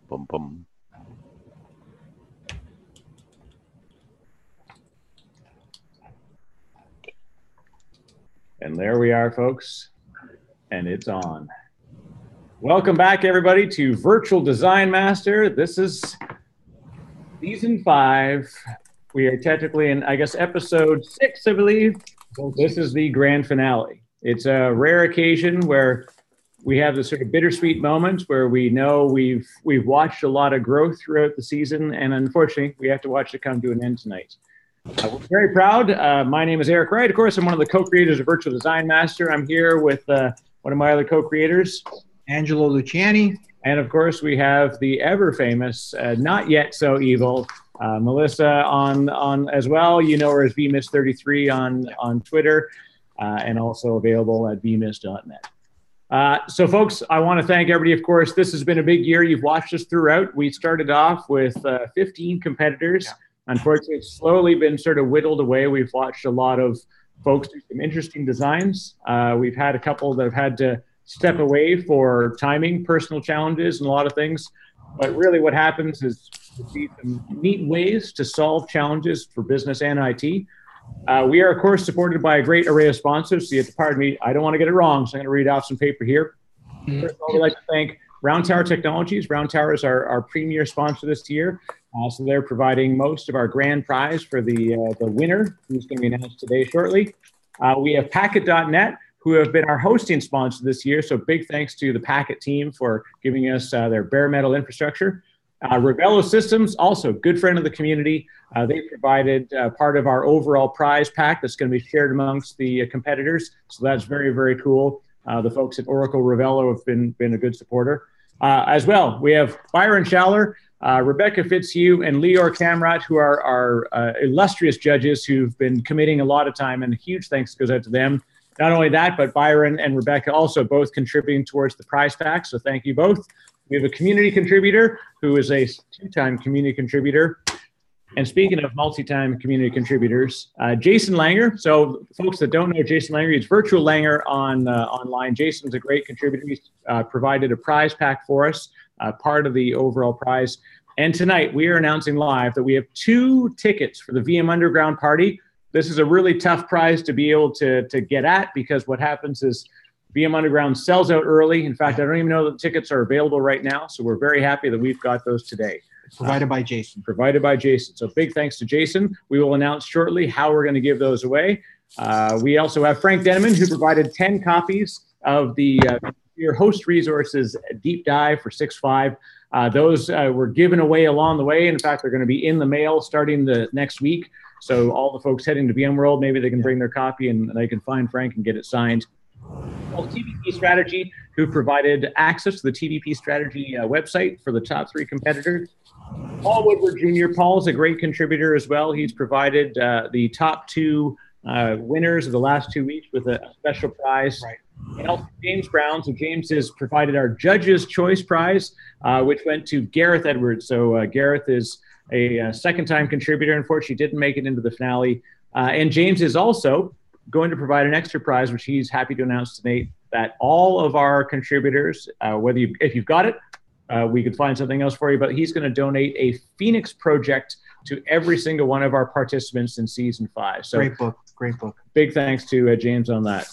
Bum, bum. And there we are, folks, and it's on. Welcome back, everybody, to Virtual Design Master. This is season 5. We are technically in, I guess, episode 6, I believe. This is the grand finale. It's a rare occasion where we have this sort of bittersweet moment where we know we've watched a lot of growth throughout the season, and unfortunately, we have to watch it come to an end tonight. We're very proud. My name is Eric Wright. Of course, I'm one of the co-creators of Virtual Design Master. I'm here with one of my other co-creators, Angelo Luciani. And of course, we have the ever famous, not yet so evil, Melissa on as well. You know her as vmiss33 on Twitter, and also available at vmiss.net. So folks, I want to thank everybody. Of course, this has been a big year. You've watched us throughout. We started off with 15 competitors. Yeah. Unfortunately, it's slowly been sort of whittled away. We've watched a lot of folks do some interesting designs. We've had a couple that have had to step away for timing, personal challenges, and a lot of things. But really what happens is we see some neat ways to solve challenges for business and IT. We are, of course, supported by a great array of sponsors. So you have to pardon me, I don't want to get it wrong, so I'm going to read off some paper here. First of all, we'd like to thank Round Tower Technologies. Round Tower is our premier sponsor this year. So they're providing most of our grand prize for the winner, who's going to be announced today shortly. We have Packet.net, who have been our hosting sponsor this year. So big thanks to the Packet team for giving us their bare metal infrastructure. Revelo Systems, also good friend of the community. They provided part of our overall prize pack that's going to be shared amongst the competitors. So that's very, very cool. The folks at Oracle Revelo have been a good supporter. As well, we have Byron Schaller, Rebecca Fitzhugh, and Leor Kamrat, who are our illustrious judges who've been committing a lot of time, and a huge thanks goes out to them. Not only that, but Byron and Rebecca also both contributing towards the prize pack, so thank you both. We have a community contributor who is a 2-time community contributor. And speaking of multi-time community contributors, Jason Langer. So folks that don't know Jason Langer, he's Virtual Langer online. Jason's a great contributor. He's provided a prize pack for us, part of the overall prize. And tonight we are announcing live that we have 2 tickets for the VM Underground party. This is a really tough prize to be able to get at, because what happens is VM Underground sells out early. In fact, I don't even know that the tickets are available right now. So we're very happy that we've got those today. Provided by Jason. Provided by Jason. So big thanks to Jason. We will announce shortly how we're going to give those away. We also have Frank Denneman, who provided 10 copies of the your host resources deep dive for 6.5. Those were given away along the way. In fact, they're going to be in the mail starting the next week. So all the folks heading to VMworld, maybe they can bring their copy and they can find Frank and get it signed. Well, TVP Strategy, who provided access to the TVP Strategy website for the top 3 competitors. Paul Woodward Jr. Paul's a great contributor as well. He's provided the top 2 winners of the last 2 weeks with a special prize. Right. And also James Brown. So James has provided our Judge's Choice Prize, which went to Gareth Edwards. So Gareth is a 2nd-time contributor. Unfortunately, didn't make it into the finale. And James is also going to provide an extra prize, which he's happy to announce tonight, that all of our contributors, if you've got it, we could find something else for you, but he's going to donate a Phoenix project to every single one of our participants in season 5. So great book. Big thanks to James on that.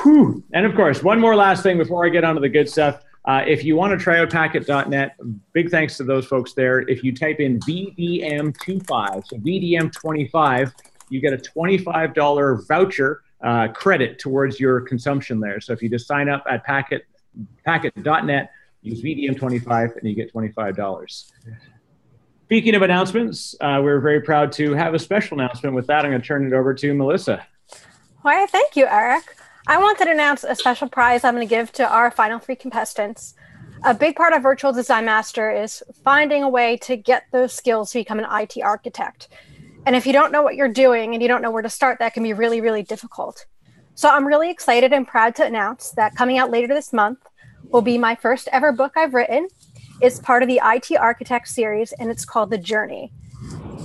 Whew. And of course, one more last thing before I get onto the good stuff. If you want to try out Packet.net, big thanks to those folks there. If you type in VDM25, so VDM25, you get a $25 voucher credit towards your consumption there. So if you just sign up at Packet.net, use VDM25 and you get $25. Speaking of announcements, we're very proud to have a special announcement. With that, I'm going to turn it over to Melissa. Why, thank you, Eric. I wanted to announce a special prize I'm going to give to our final 3 contestants. A big part of Virtual Design Master is finding a way to get those skills to become an IT architect. And if you don't know what you're doing and you don't know where to start, that can be really, really difficult. So I'm really excited and proud to announce that coming out later this month will be my first ever book I've written. It's part of the IT Architect series, and it's called The Journey.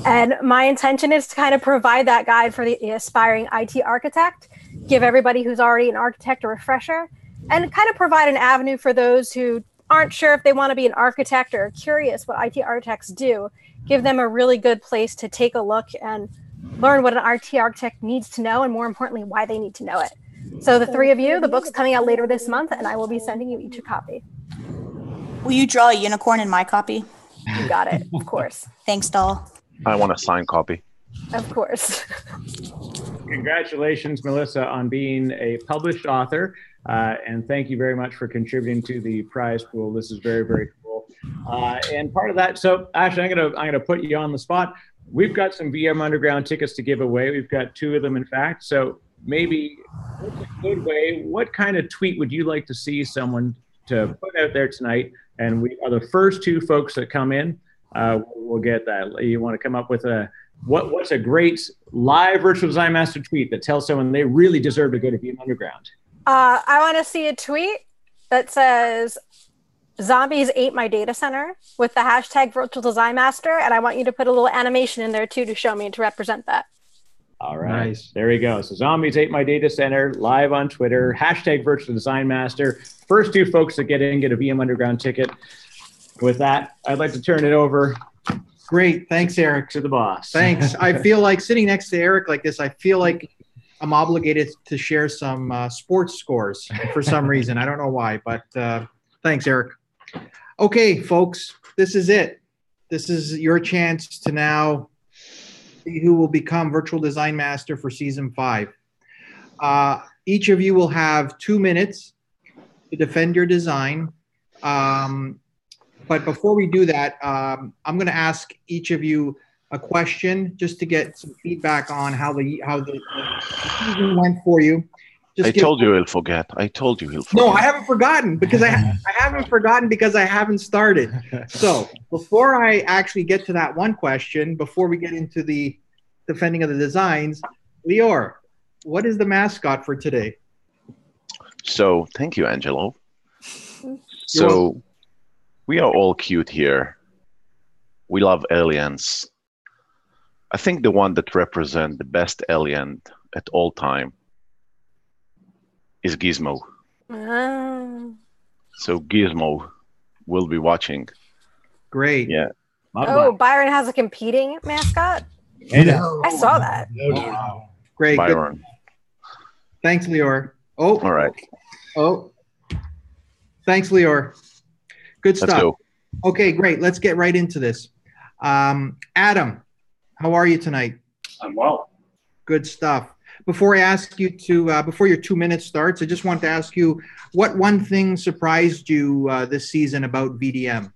And my intention is to kind of provide that guide for the aspiring IT architect, give everybody who's already an architect a refresher, and kind of provide an avenue for those who aren't sure if they want to be an architect or are curious what IT architects do, give them a really good place to take a look and learn what an IT architect needs to know, and more importantly, why they need to know it. So the three of you, the book's coming out later this month, and I will be sending you each a copy. Will you draw a unicorn in my copy? You got it, of course. Thanks, doll. I want a signed copy. Of course. Congratulations, Melissa, on being a published author. And thank you very much for contributing to the prize pool. This is very, very cool. And part of that, so Ashley, I'm gonna put you on the spot. We've got some VM Underground tickets to give away. We've got 2 of them, in fact. So maybe what's a good way? What kind of tweet would you like to see someone to put out there tonight? And we are the first 2 folks that come in. We'll get that. You want to come up with what's a great live Virtual Design Master tweet that tells someone they really deserve to go to VM Underground? I want to see a tweet that says, "Zombies ate my data center" with the hashtag Virtual Design Master, and I want you to put a little animation in there too to show me and to represent that. All right, Nice. There we go. So Zombies ate my data center, live on Twitter, hashtag Virtual Design Master. First 2 folks that get in get a VM Underground ticket. With that, I'd like to turn it over Great. Thanks, Eric. to the boss. Thanks. I feel like sitting next to Eric like this, I feel like I'm obligated to share some sports scores for some reason. I don't know why, but thanks, Eric. Okay, folks, this is it. This is your chance to now see who will become Virtual Design Master for Season 5. Each of you will have 2 minutes to defend your design. But before we do that, I'm going to ask each of you a question just to get some feedback on how the season went for you. I told you he'll forget. No, I haven't forgotten because I haven't forgotten because I haven't started. So before I actually get to that one question, before we get into the defending of the designs, Lior, what is the mascot for today? So thank you, Angelo. So we are all cute here. We love aliens. I think the one that represents the best alien at all time is Gizmo. So Gizmo will be watching. Great. Yeah. Oh, Byron has a competing mascot? I saw that. Great. Good. Byron. Thanks, Lior. Oh. All right. Oh. Thanks, Lior. Good stuff. Let's go. Okay, great. Let's get right into this. Adam, how are you tonight? I'm well. Good stuff. Before I ask you to, before your 2 minutes starts, I just want to ask you, what one thing surprised you this season about VDM?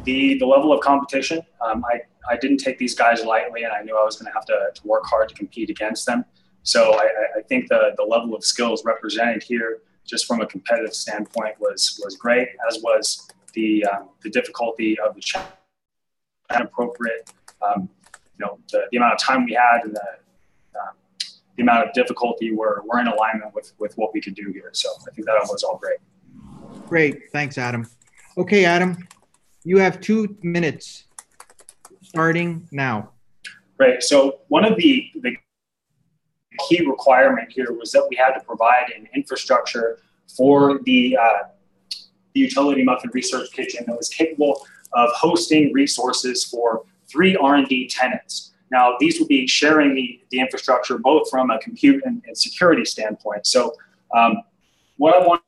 The level of competition. I didn't take these guys lightly, and I knew I was going to have to work hard to compete against them. So I think the level of skills represented here, just from a competitive standpoint, was great, as was the difficulty of the challenge, appropriate. The amount of time we had and the amount of difficulty were in alignment with what we could do here. So I think that was all great. Great. Thanks, Adam. Okay, Adam, you have 2 minutes starting now. Great. So one of the key requirement here was that we had to provide an infrastructure for the Utility Muffin Research Kitchen that was capable of hosting resources for 3 R&D tenants. Now, these would be sharing the infrastructure both from a compute and security standpoint. So what I wanted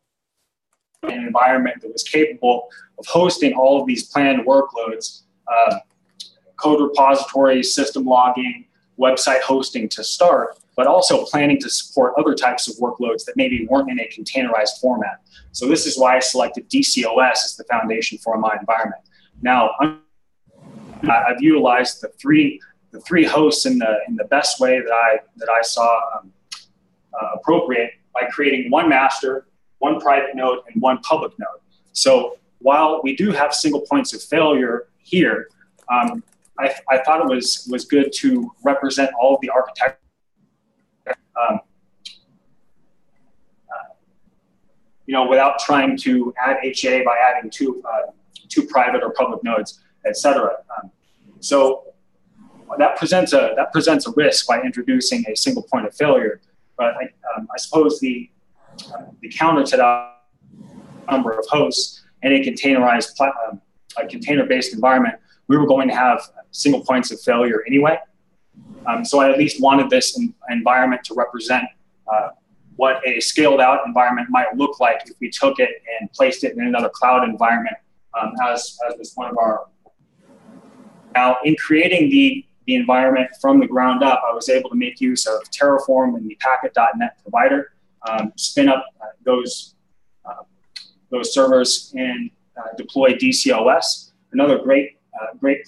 was an environment that was capable of hosting all of these planned workloads, code repositories, system logging, website hosting to start, but also planning to support other types of workloads that maybe weren't in a containerized format. So this is why I selected DCOS as the foundation for my environment. Now, I've utilized the three hosts in the best way that I saw appropriate by creating one master, one private node, and one public node. So while we do have single points of failure here, I thought it was good to represent all of the architecture. Without trying to add HA by adding two private or public nodes, etc. So that presents a risk by introducing a single point of failure. But I suppose the counter to that number of hosts in a containerized, a container-based environment, we were going to have single points of failure anyway. So I at least wanted this environment to represent what a scaled out environment might look like if we took it and placed it in another cloud environment, as was one of our. Now, in creating the environment from the ground up, I was able to make use of Terraform and the Packet.NET provider, spin up those servers and deploy DCOS. Another great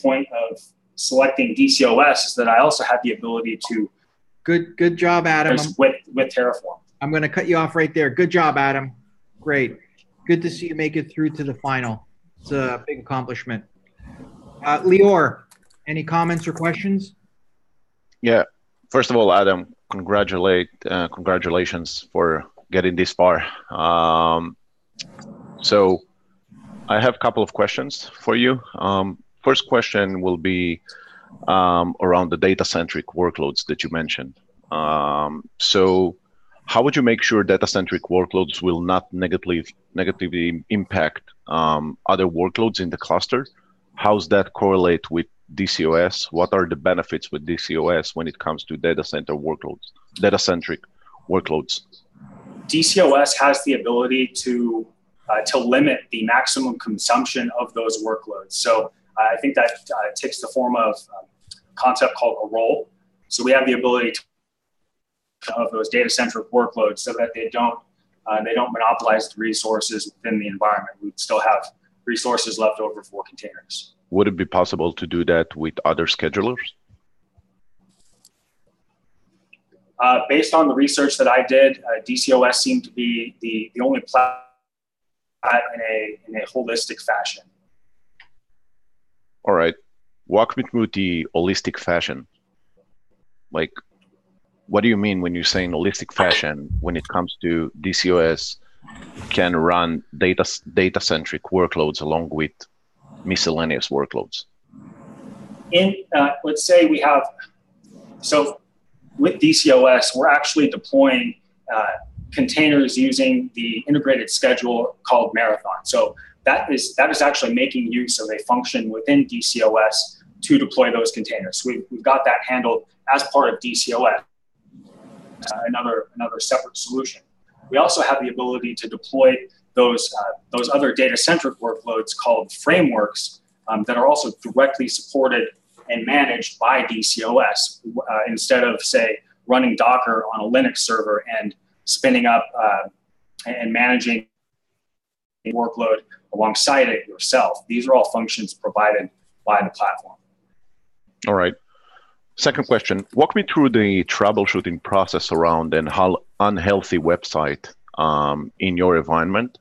point of selecting DCOS is that I also have the ability to Good job, Adam. with Terraform. I'm going to cut you off right there. Good job, Adam. Great. Good to see you make it through to the final. It's a big accomplishment. Lior, any comments or questions? Yeah. First of all, Adam, congratulations for getting this far. So I have a couple of questions for you. First question will be around the data-centric workloads that you mentioned. So how would you make sure data-centric workloads will not negatively impact other workloads in the cluster? How's that correlate with DCOS? What are the benefits with DCOS when it comes to data-centric workloads? DCOS has the ability to limit the maximum consumption of those workloads. So I think that takes the form of a concept called a role. So we have the ability of those data-centric workloads so that they don't monopolize the resources within the environment. We still have resources left over for containers. Would it be possible to do that with other schedulers? Based on the research that I did, DCOS seemed to be the only platform in a holistic fashion. All right. Walk me through the holistic fashion. Like, what do you mean when you say in holistic fashion when it comes to DCOS can run data-centric workloads along with miscellaneous workloads? Let's say we have, so with DCOS, we're actually deploying containers using the integrated schedule called Marathon. So that is actually making use of a function within DCOS to deploy those containers. So we've got that handled as part of DCOS, another separate solution. We also have the ability to deploy those other data-centric workloads called frameworks that are also directly supported and managed by DCOS instead of, say, running Docker on a Linux server and spinning up and managing a workload alongside it yourself. These are all functions provided by the platform. All right. Second question, walk me through the troubleshooting process around an unhealthy website in your environment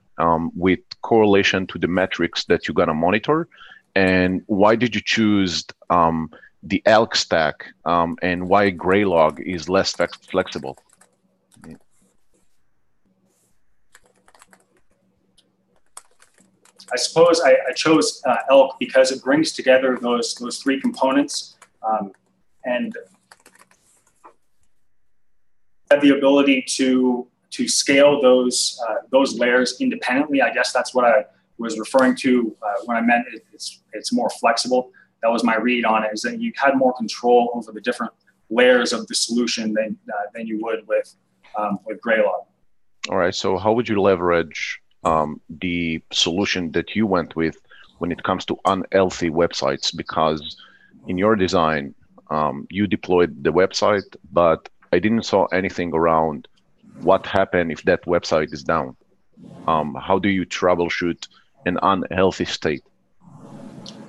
with correlation to the metrics that you're going to monitor. And why did you choose the ELK stack and why Graylog is less flexible? I suppose I chose ELK because it brings together those three components and have the ability to scale those layers independently. I guess that's what I was referring to when I meant it's more flexible. That was my read on it, is that you had more control over the different layers of the solution than you would with Graylog. All right. So how would you leverage the solution that you went with when it comes to unhealthy websites? Because in your design, you deployed the website, but I didn't saw anything around what happened if that website is down. How do you troubleshoot an unhealthy state?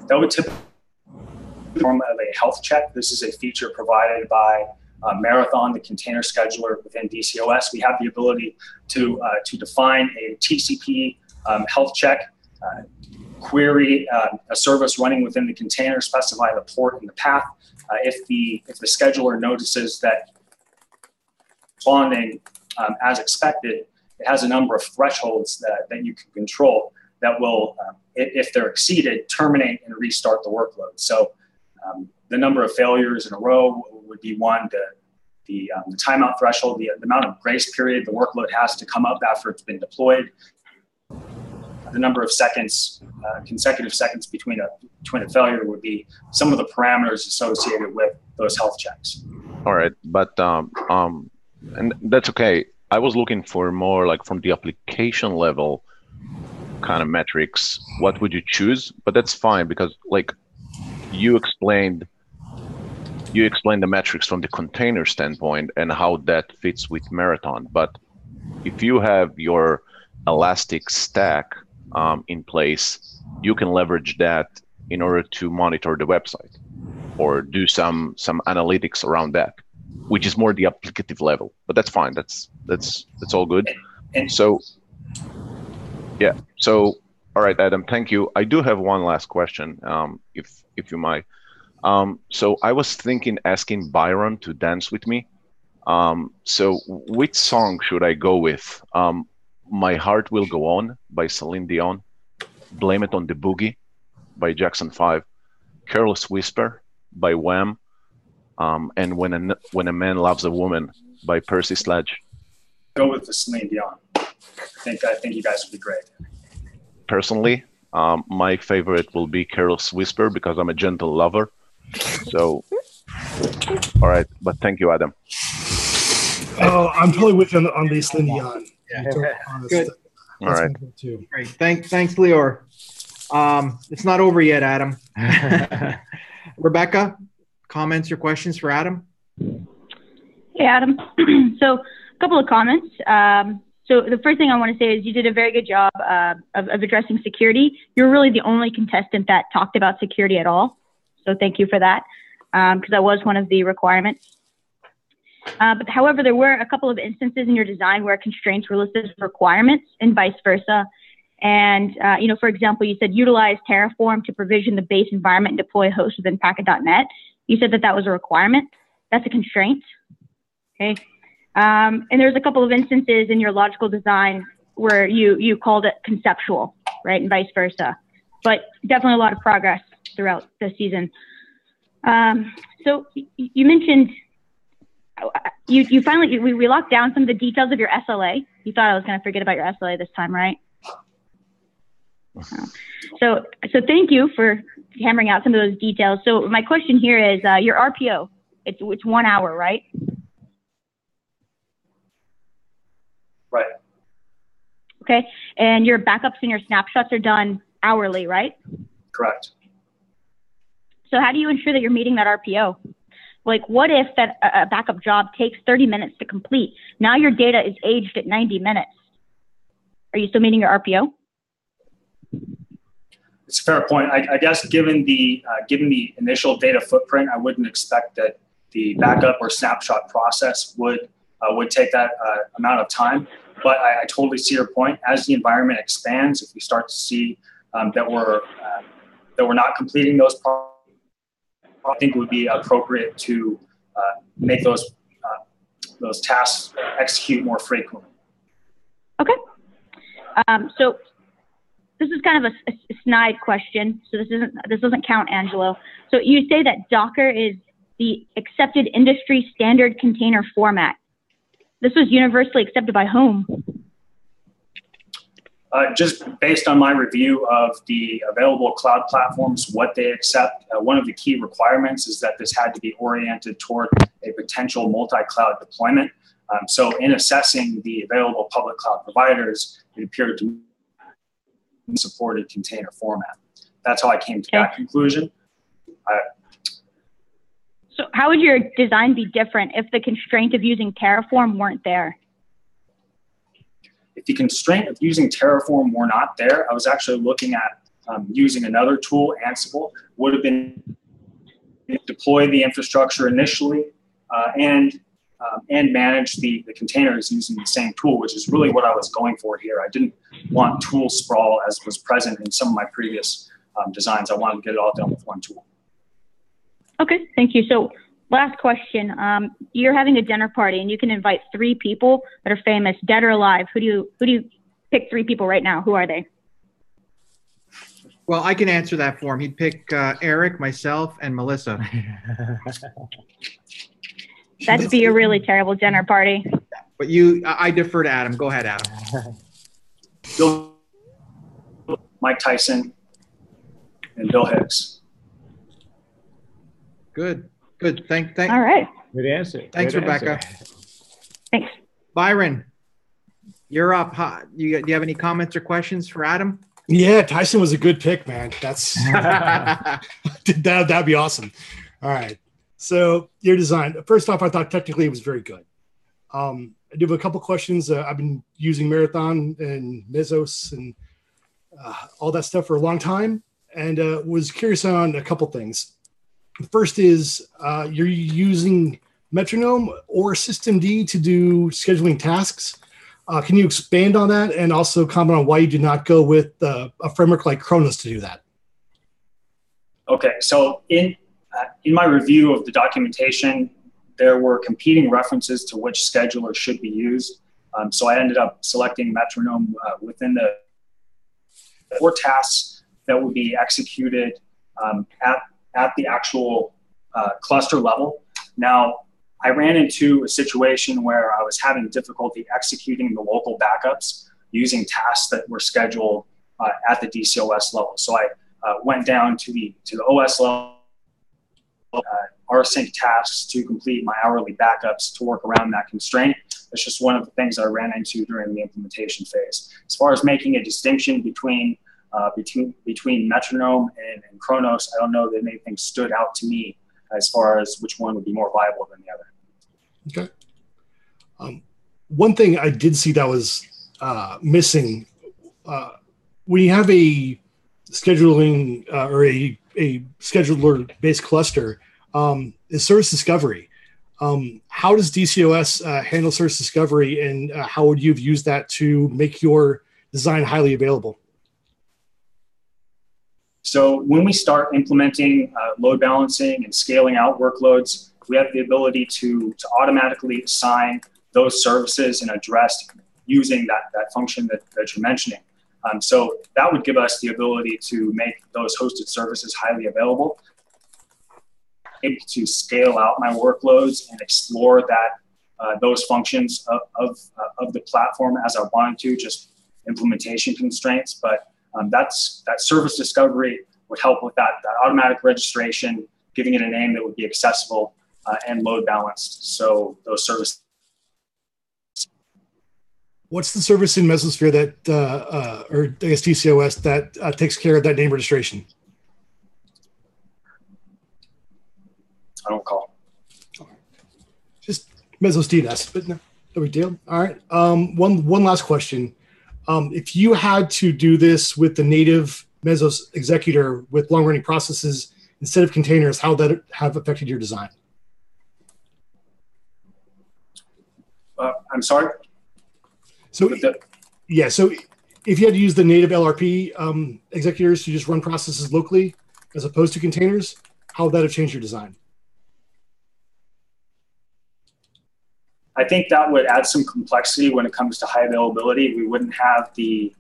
That would typically be form of a health check. This is a feature provided by Marathon, the container scheduler within DCOS. We have the ability to define a TCP health check, query a service running within the container, specify the port and the path. If the scheduler notices that responding as expected, it has a number of thresholds that you can control that will, if they're exceeded, terminate and restart the workload. So the number of failures in a row would be one. The timeout threshold, the amount of grace period the workload has to come up after it's been deployed. the number of seconds, consecutive seconds between a failure would be some of the parameters associated with those health checks. All right, but and that's okay. I was looking for more like from the application level kind of metrics. What would you choose? But that's fine because like you explained the metrics from the container standpoint and how that fits with Marathon. But if you have your Elastic Stack in place, you can leverage that in order to monitor the website or do some analytics around that, which is more the applicative level. But that's fine. That's all good. And so, yeah. So, all right, Adam. Thank you. I do have one last question, if you might. So I was thinking asking Byron to dance with me. So which song should I go with? My Heart Will Go On by Celine Dion, Blame It on the Boogie by Jackson 5, Careless Whisper by Wham, and When a Man Loves a Woman by Percy Sledge. Go with the Celine Dion. I think you guys would be great. Personally, my favorite will be Careless Whisper because I'm a gentle lover. So, all right, but thank you, Adam. Oh, I'm totally with you on the Celine Dion. Yeah. Totally honest. Good. All right. Too. Great. Thanks, Lior. It's not over yet, Adam. Rebecca, comments or questions for Adam? Hey, Adam. So, a couple of comments. So the first thing I want to say is you did a very good job of addressing security. You're really the only contestant that talked about security at all. So thank you for that, because that was one of the requirements. But however, there were a couple of instances in your design where constraints were listed as requirements and vice versa. And, for example, you said utilize Terraform to provision the base environment and deploy hosts within Packet.net. You said that was a requirement. That's a constraint. Okay. And there's a couple of instances in your logical design where you called it conceptual, right, and vice versa. But definitely a lot of progress throughout the season. So you mentioned you finally we locked down some of the details of your SLA. You thought I was going to forget about your SLA this time, right? So thank you for hammering out some of those details. So my question here is your RPO. It's 1 hour, right? Right. Okay. And your backups and your snapshots are done hourly, right? Correct. So how do you ensure that you're meeting that RPO? Like, what if that a backup job takes 30 minutes to complete? Now your data is aged at 90 minutes. Are you still meeting your RPO? It's a fair point. I guess given the initial data footprint, I wouldn't expect that the backup or snapshot process would take that amount of time. But I totally see your point. As the environment expands, if we start to see that we're not completing those processes, I think it would be appropriate to make those tasks execute more frequently. Okay. So this is kind of a snide question. So this doesn't count, Angelo. So you say that Docker is the accepted industry standard container format. This was universally accepted by whom? Just based on my review of the available cloud platforms, what they accept, one of the key requirements is that this had to be oriented toward a potential multi-cloud deployment. So in assessing the available public cloud providers, it appeared to me supported container format. That's how I came to that conclusion. So how would your design be different if the constraint of using Terraform weren't there? If the constraint of using Terraform were not there, I was actually looking at using another tool, Ansible, would have been deploy the infrastructure initially and manage the containers using the same tool, which is really what I was going for here. I didn't want tool sprawl as was present in some of my previous designs. I wanted to get it all done with one tool. Okay, thank you. So last question. You're having a dinner party and you can invite 3 people that are famous, dead or alive. Who do you pick 3 people right now? Who are they? Well, I can answer that for him. He'd pick Eric, myself, and Melissa. That'd be a really terrible dinner party. But I defer to Adam. Go ahead, Adam. Mike Tyson, and Bill Hicks. Good. Thank. All right. Good answer. Thanks, Good Rebecca. answer. Thanks. Byron, you're up. Do you have any comments or questions for Adam? Yeah, Tyson was a good pick, man. That'd be awesome. All right. So your design. First off, I thought technically it was very good. I do have a couple questions. I've been using Marathon and Mesos and all that stuff for a long time, and was curious on a couple things. The first is you're using Metronome or Systemd to do scheduling tasks. Can you expand on that and also comment on why you did not go with a framework like Kronos to do that? Okay, so in my review of the documentation, there were competing references to which scheduler should be used. So I ended up selecting Metronome within the 4 tasks that would be executed at the actual cluster level. Now, I ran into a situation where I was having difficulty executing the local backups using tasks that were scheduled at the DCOS level. So I went down to the OS level, rsync tasks to complete my hourly backups to work around that constraint. That's just one of the things I ran into during the implementation phase. As far as making a distinction between Metronome and Kronos, I don't know that anything stood out to me as far as which one would be more viable than the other. Okay. One thing I did see that was missing, when you have a scheduling or a scheduler-based cluster, is service discovery. How does DCOS handle service discovery, and how would you have used that to make your design highly available? So when we start implementing load balancing and scaling out workloads, we have the ability to automatically assign those services and address using that function that you're mentioning. So that would give us the ability to make those hosted services highly available, able to scale out my workloads and explore those functions of the platform as I wanted to, just implementation constraints. But that service discovery would help with that automatic registration, giving it a name that would be accessible and load balanced. So those services. What's the service in Mesosphere that, or I guess DCOS, that takes care of that name registration? I don't recall. Just Mesos DNS, but no big deal. All right. One last question. If you had to do this with the native Mesos executor with long-running processes instead of containers, how would that have affected your design? I'm sorry? So if you had to use the native LRP executors to just run processes locally as opposed to containers, how would that have changed your design? I think that would add some complexity when it comes to high availability. We wouldn't have the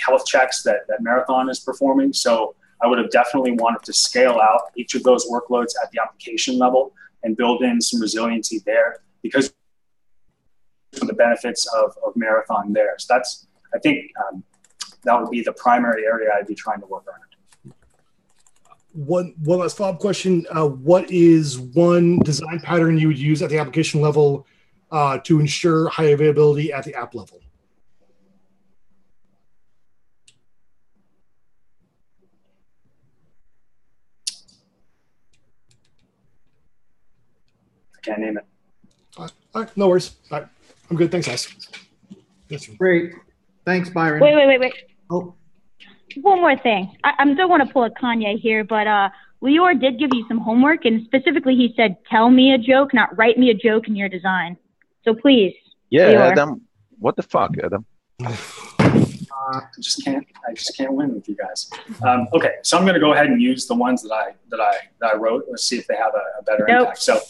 health checks that Marathon is performing. So I would have definitely wanted to scale out each of those workloads at the application level and build in some resiliency there, because of the benefits of Marathon there. So I think that would be the primary area I'd be trying to work around. One last follow-up question. What is one design pattern you would use at the application level to ensure high availability at the app level? I can't name it. All right, no worries. All right, I'm good. Thanks, guys. Yes, sir. Great. Thanks, Byron. Wait. Oh, One more thing. I don't want to pull a Kanye here, but Lior did give you some homework, and specifically he said, tell me a joke, not write me a joke in your design. So please. Yeah, Lior. Adam. What the fuck, Adam? I just can't win with you guys. Okay, so I'm going to go ahead and use the ones that I wrote. Let's see if they have a better impact. So,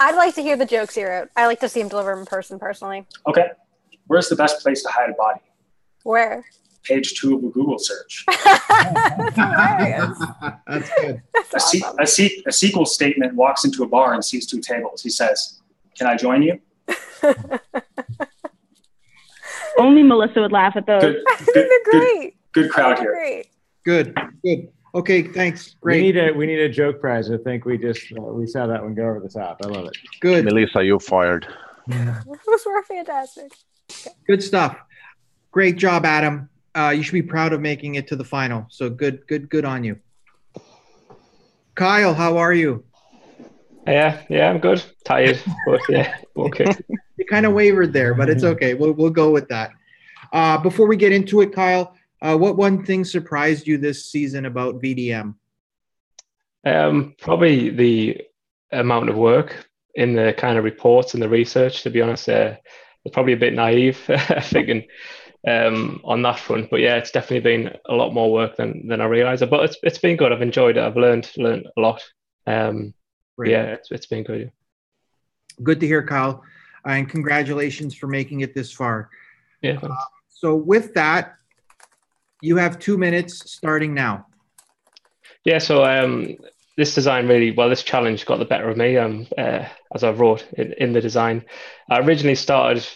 I'd like to hear the jokes he wrote. I like to see him deliver them in person, personally. Okay, where's the best place to hide a body? Where? Page 2 of a Google search. That's hilarious. that's good. That's awesome. A sequel statement walks into a bar and sees 2 tables. He says, "Can I join you?" Only Melissa would laugh at those. Good, I think they're great. good crowd They're here. great. Good. Okay, thanks. Great. We need a joke prize. I think we saw that one go over the top. I love it. Good. Melissa, you're fired. Those were fantastic. Good stuff. Great job, Adam. You should be proud of making it to the final. So good on you. Kyle, how are you? Yeah, I'm good. Tired, but yeah, okay. You kind of wavered there, but it's okay. We'll go with that. Before we get into it, Kyle, what one thing surprised you this season about VDM? Probably the amount of work in the kind of reports and the research. To be honest, was probably a bit naive thinking on that front. But yeah, it's definitely been a lot more work than I realized. But it's been good. I've enjoyed it. I've learned a lot. Yeah, it's been good. Good to hear, Kyle, and congratulations for making it this far. Yeah. Thanks. So with that, you have 2 minutes starting now. Yeah. So this design this challenge got the better of me. As I wrote in the design, I originally started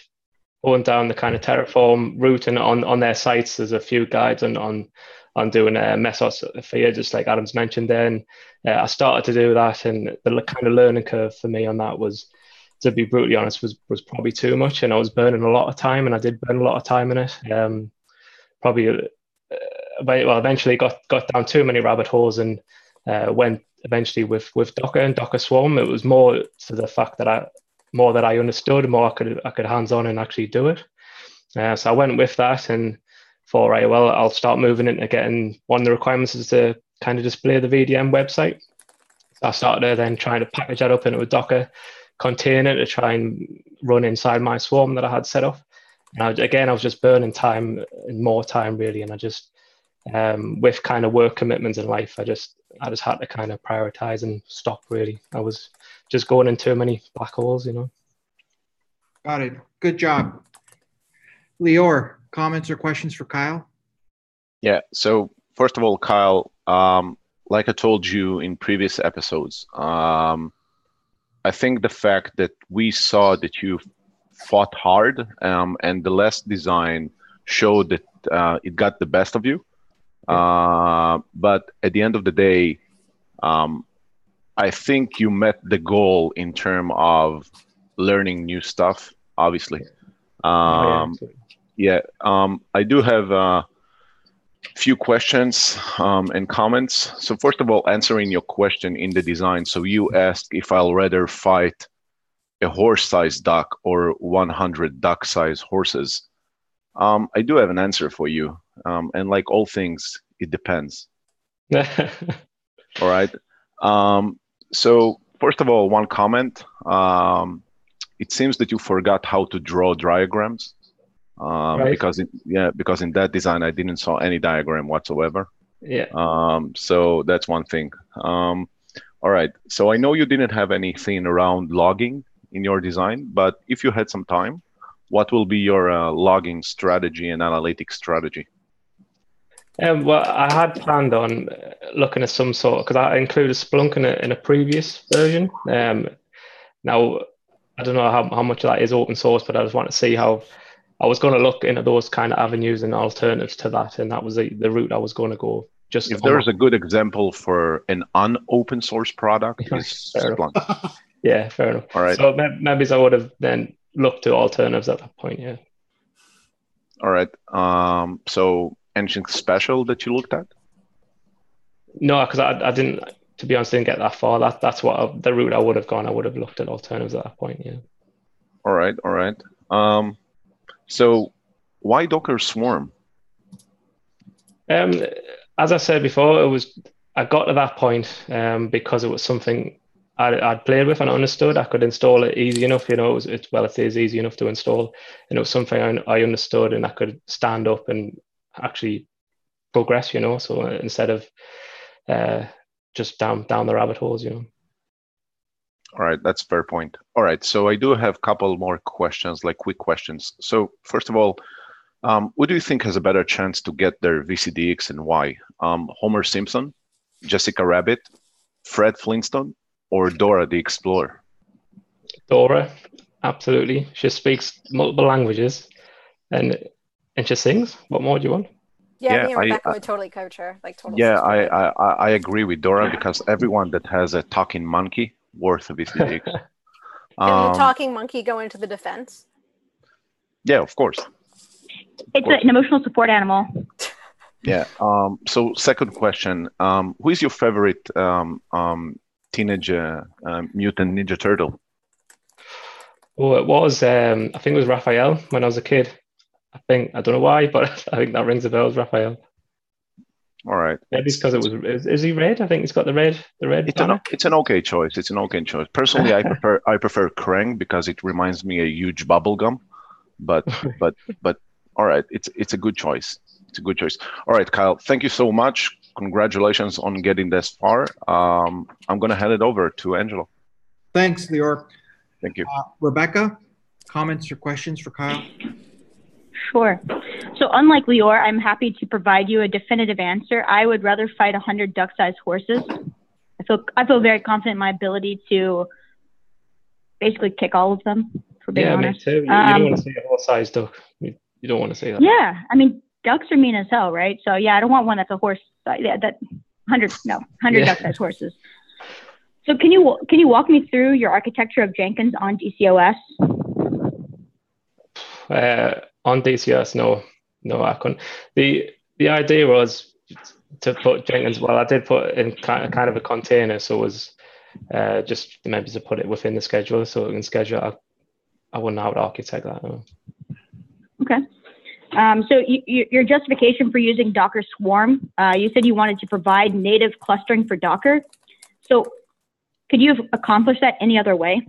going down the kind of Terraform route, and on their sites there's a few guides on doing Mesosphere, just like Adam's mentioned there. And I started to do that, and the kind of learning curve for me on that was, to be brutally honest, was probably too much, and I was burning a lot of time, and I did burn a lot of time in it. Eventually got down too many rabbit holes, and went eventually with Docker and Docker Swarm. It was more to the fact that I understood, more I could hands on and actually do it. So I went with that and thought, right, well, I'll start moving into getting, one of the requirements is to kind of display the VDM website. So I started then trying to package that up into a Docker container to try and run inside my swarm that I had set up. And I was just burning time and more time really. And I just, with kind of work commitments in life, I just had to kind of prioritize and stop really. I was just going in too many black holes, Got it. Good job. Lior, comments or questions for Kyle? Yeah. So first of all, Kyle, like I told you in previous episodes, I think the fact that we saw that you fought hard, and the last design showed that it got the best of you. But at the end of the day, I think you met the goal in terms of learning new stuff, obviously. I do have a few questions and comments. So first of all, answering your question in the design. So you asked if I'll rather fight a horse-sized duck or 100 duck-sized horses. I do have an answer for you. And like all things, it depends. All right. So first of all, one comment. It seems that you forgot how to draw diagrams. Right. Because in that design I didn't saw any diagram whatsoever. Yeah. So that's one thing. All right. So I know you didn't have anything around logging in your design, but if you had some time, what will be your logging strategy and analytics strategy? Well, I had planned on looking at some sort, because I included Splunk in a previous version. Now, I don't know how much of that is open source, but I just want to see how I was going to look into those kind of avenues and alternatives to that, and that was the route I was going to go. Just if there's a good example for an unopen source product, is Splunk. Yeah, fair enough. All right. So maybe I would have then looked to alternatives at that point. Yeah. All right. So anything special that you looked at? No, because I didn't. To be honest, didn't get that far. That's what the route I would have gone. I would have looked at alternatives at that point. Yeah. All right. So why Docker Swarm? As I said before, I got to that point because it was something I'd played with and understood. I could install it easy enough, it is easy enough to install, and it was something I understood and I could stand up and actually progress, so instead of just down the rabbit holes, All right, that's a fair point. All right, so I do have a couple more questions, like quick questions. So first of all, who do you think has a better chance to get their VCDX and why? Homer Simpson, Jessica Rabbit, Fred Flintstone, or Dora the Explorer? Dora, absolutely. She speaks multiple languages. And she sings. What more do you want? Yeah, Yeah, me and Rebecca would totally coach her, like total. Yeah, sister, right? I agree with Dora because everyone that has a talking monkey worth of VCGX. Can the talking monkey go into the defense? Yeah, of course. It's an emotional support animal. Yeah. So second question, who is your favorite teenage mutant Ninja Turtle? Oh, it was. I think it was Raphael when I was a kid. I don't know why, but I think that rings a bell. Raphael. All right. Maybe it's because it was. Is he red? I think he's got the red. It's an okay choice. It's an okay choice. Personally, I prefer Krang because it reminds me a huge bubble gum. But all right, it's a good choice. It's a good choice. All right, Kyle, thank you so much. Congratulations on getting this far. I'm gonna hand it over to Angelo. Thanks, Lior. Thank you. Rebecca, comments or questions for Kyle? Sure. So unlike Lior, I'm happy to provide you a definitive answer. I would rather fight 100 duck-sized horses. I feel very confident in my ability to basically kick all of them, for being honest. Me too. You don't want to see a horse-sized duck. You don't want to see that. Yeah, I mean, ducks are mean as hell, right? So yeah, I don't want one that's a horse. Yeah, 100 duck-sized horses. So can you walk me through your architecture of Jenkins on DCOS? On DCS, no, I couldn't. The idea was to put Jenkins. Well, I did put in kind of a container, so it was just maybe to put it within the schedule, so it can schedule. I wouldn't know how to architect that. No. Okay. So your justification for using Docker Swarm, you said you wanted to provide native clustering for Docker. So could you have accomplished that any other way?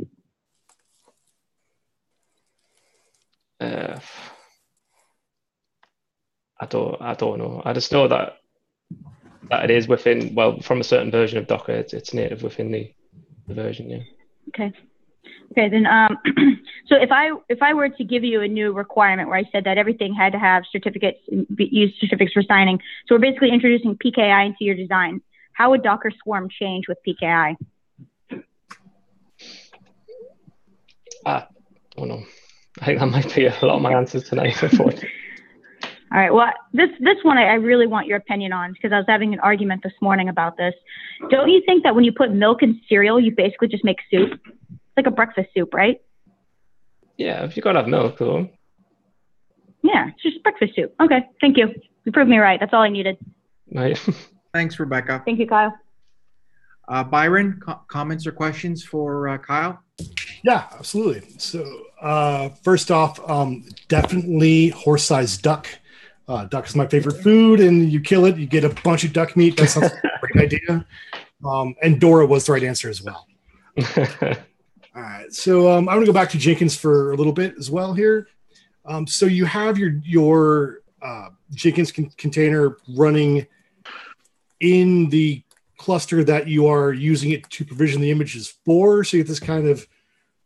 I don't know. I just know that it is within, well, from a certain version of Docker, it's native within the version. Yeah. Okay. Then so if I were to give you a new requirement where I said that everything had to have certificates, use certificates for signing, so we're basically introducing PKI into your design, how would Docker Swarm change with PKI? I don't know. I think that might be a lot of my answers tonight. All right. Well, this one I really want your opinion on, because I was having an argument this morning about this. Don't you think that when you put milk in cereal, you basically just make soup? It's like a breakfast soup, right? Yeah, if you gotta have milk, though. Yeah, it's just breakfast soup. Okay, thank you. You proved me right. That's all I needed. Right. Thanks, Rebecca. Thank you, Kyle. Byron, comments or questions for Kyle? Yeah, absolutely. So first off, definitely horse-sized duck. Duck is my favorite food, and you kill it, you get a bunch of duck meat. That sounds like a great idea. And Dora was the right answer as well. All right, so I'm going to go back to Jenkins for a little bit as well here. So you have your Jenkins container running in the cluster that you are using it to provision the images for. So you get this kind of,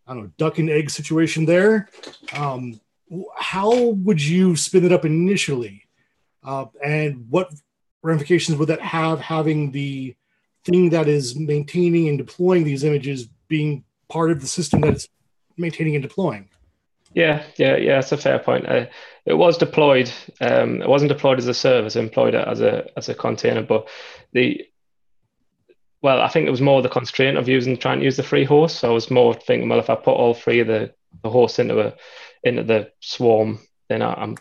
I don't know, duck and egg situation there. How would you spin it up initially? And what ramifications would that have, having the thing that is maintaining and deploying these images being part of the system that is maintaining and deploying? Yeah, that's a fair point. It was deployed. It wasn't deployed as a service. It employed it as a container. But I think it was more the constraint of trying to use the free host. So I was more thinking, well, if I put all three of the hosts into the swarm, then I'm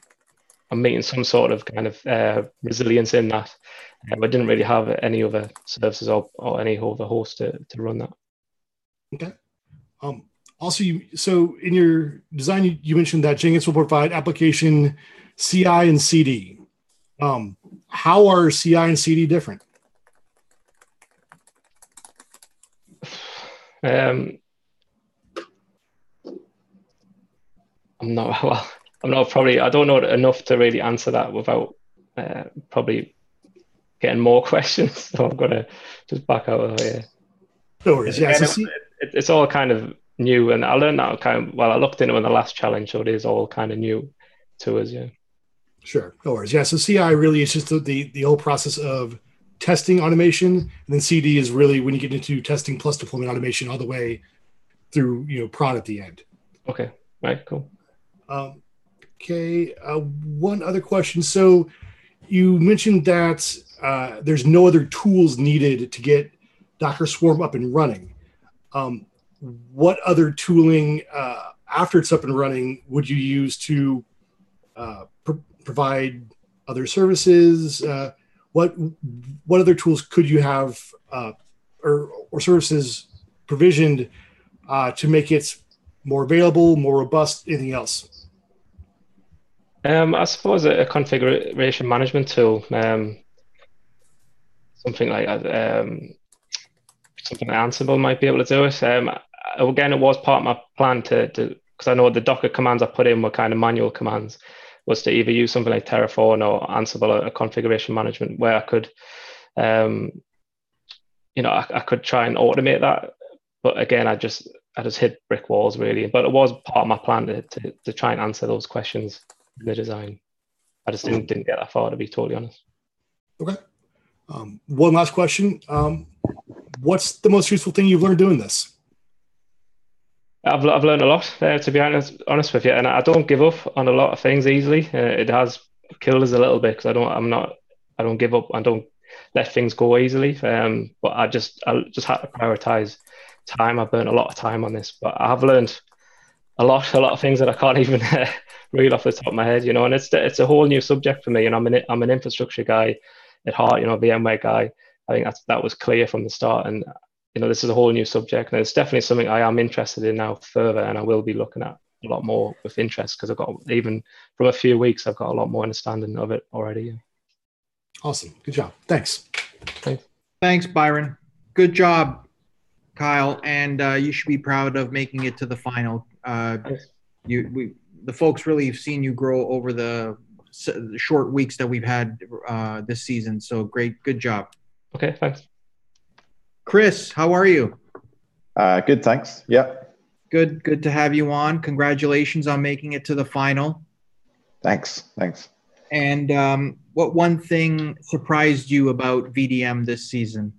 meeting some sort of kind of resilience in that. I didn't really have any other services or any other host to run that. Okay. Also, so in your design, you mentioned that Jenkins will provide application CI and CD. How are CI and CD different? I'm not probably, I don't know enough to really answer that without probably getting more questions. So I'm going to just back out of here. No worries. Yeah, it's all kind of new, and I learned that I looked into it in the last challenge, so it is all kind of new to us. Yeah. Sure. No worries. Yeah. So CI really is just the whole process of testing automation, and then CD is really when you get into testing plus deployment automation all the way through, prod at the end. Okay. Right. Cool. Okay. One other question. So you mentioned that there's no other tools needed to get Docker Swarm up and running. What other tooling after it's up and running would you use to provide other services? What other tools could you have or services provisioned to make it more available, more robust, anything else? I suppose a configuration management tool, something like something like Ansible might be able to do it. Again, it was part of my plan to because I know the Docker commands I put in were kind of manual commands, was to either use something like Terraform or Ansible, a configuration management where I could, I could try and automate that. But again, I just hit brick walls really. But it was part of my plan to try and answer those questions in the design. I just didn't get that far, to be totally honest. Okay. One last question. What's the most useful thing you've learned doing this? I've learned a lot, to be honest with you, and I don't give up on a lot of things easily. It has killed us a little bit because I don't give up. I don't let things go easily. But I just had to prioritize time. I burnt a lot of time on this, but I have learned a lot of things that I can't even read off the top of my head. And it's a whole new subject for me. And I'm an infrastructure guy at heart. VMware guy. I think that was clear from the start. And this is a whole new subject, and it's definitely something I am interested in now further, and I will be looking at a lot more with interest because I've got, even from a few weeks, I've got a lot more understanding of it already. Awesome. Good job. Thanks. Thanks, Byron. Good job, Kyle. And you should be proud of making it to the final. The folks really have seen you grow over the short weeks that we've had this season. So great. Good job. Okay, thanks. Chris, how are you? Good, thanks. Yeah. Good to have you on. Congratulations on making it to the final. Thanks. And what one thing surprised you about VDM this season?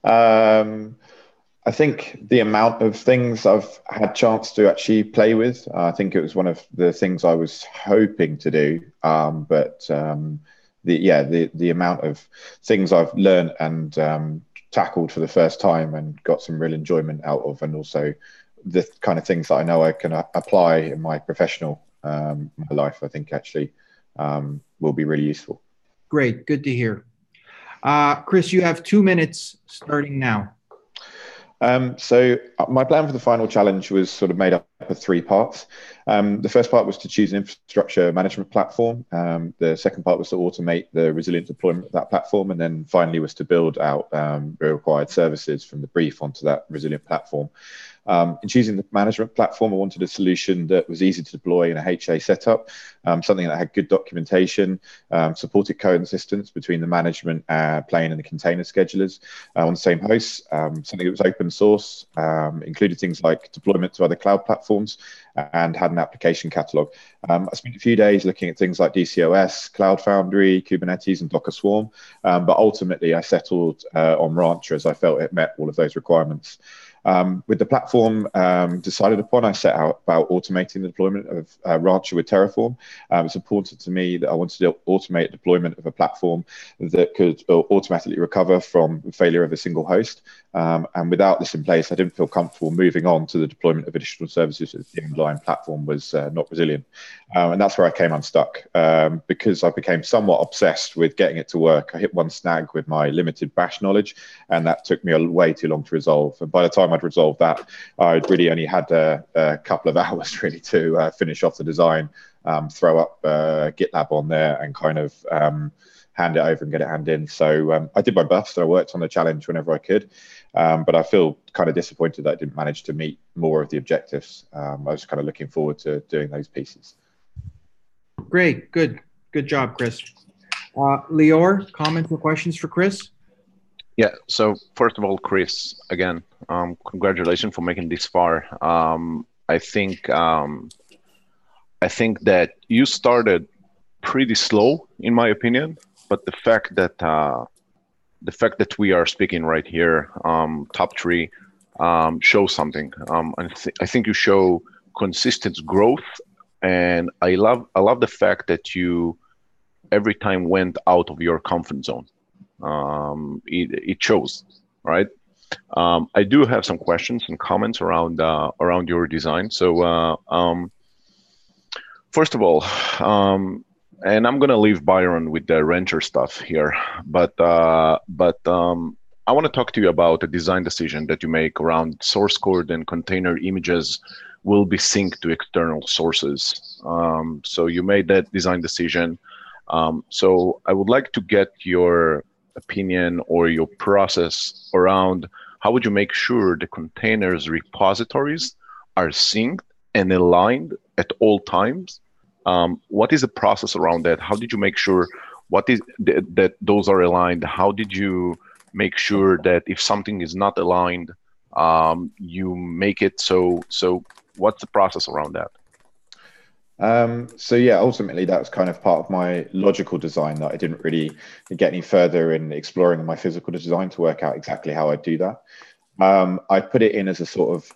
I think the amount of things I've had chance to actually play with. I think it was one of the things I was hoping to do, but the amount of things I've learned and tackled for the first time and got some real enjoyment out of, and also the kind of things that I know I can apply in my professional my life, I think actually will be really useful. Great, good to hear. Chris, you have 2 minutes starting now. So my plan for the final challenge was sort of made up of 3 parts. The first part was to choose an infrastructure management platform. The second part was to automate the resilient deployment of that platform. And then finally was to build out the required services from the brief onto that resilient platform. In choosing the management platform, I wanted a solution that was easy to deploy in a HA setup, something that had good documentation, supported coexistence between the management plane and the container schedulers on the same host, something that was open source, included things like deployment to other cloud platforms, and had an application catalog. I spent a few days looking at things like DCOS, Cloud Foundry, Kubernetes, and Docker Swarm, but ultimately I settled on Rancher as I felt it met all of those requirements. With the platform decided upon, I set out about automating the deployment of Rancher with Terraform. It's important to me that I wanted to automate deployment of a platform that could automatically recover from failure of a single host. And without this in place, I didn't feel comfortable moving on to the deployment of additional services if the underlying platform was not resilient. And that's where I came unstuck because I became somewhat obsessed with getting it to work. I hit one snag with my limited bash knowledge, and that took me way too long to resolve. And by the time I'd resolved that, I'd really only had a couple of hours really to finish off the design, throw up GitLab on there, and kind of hand it over and get it handed in. So I did my best. I worked on the challenge whenever I could, but I feel kind of disappointed that I didn't manage to meet more of the objectives. I was kind of looking forward to doing those pieces. Great, good job, Chris. Lior, comments or questions for Chris? Yeah, so first of all, Chris, again, congratulations for making this far. I think that you started pretty slow, in my opinion, but the fact that we are speaking right here, top 3, shows something. I think you show consistent growth and I love the fact that you every time went out of your comfort zone. It shows, right? I do have some questions and comments around your design. So first of all, and I'm gonna leave Byron with the Rancher stuff here, but I want to talk to you about a design decision that you make around source code and container images will be synced to external sources. So you made that design decision. So I would like to get your opinion or your process around how would you make sure the containers repositories are synced and aligned at all times? What is the process around that? How did you make sure that those are aligned? How did you make sure that if something is not aligned, you make it so what's the process around that? So yeah, ultimately that was kind of part of my logical design that I didn't really get any further in exploring my physical design to work out exactly how I'd do that. I put it in as a sort of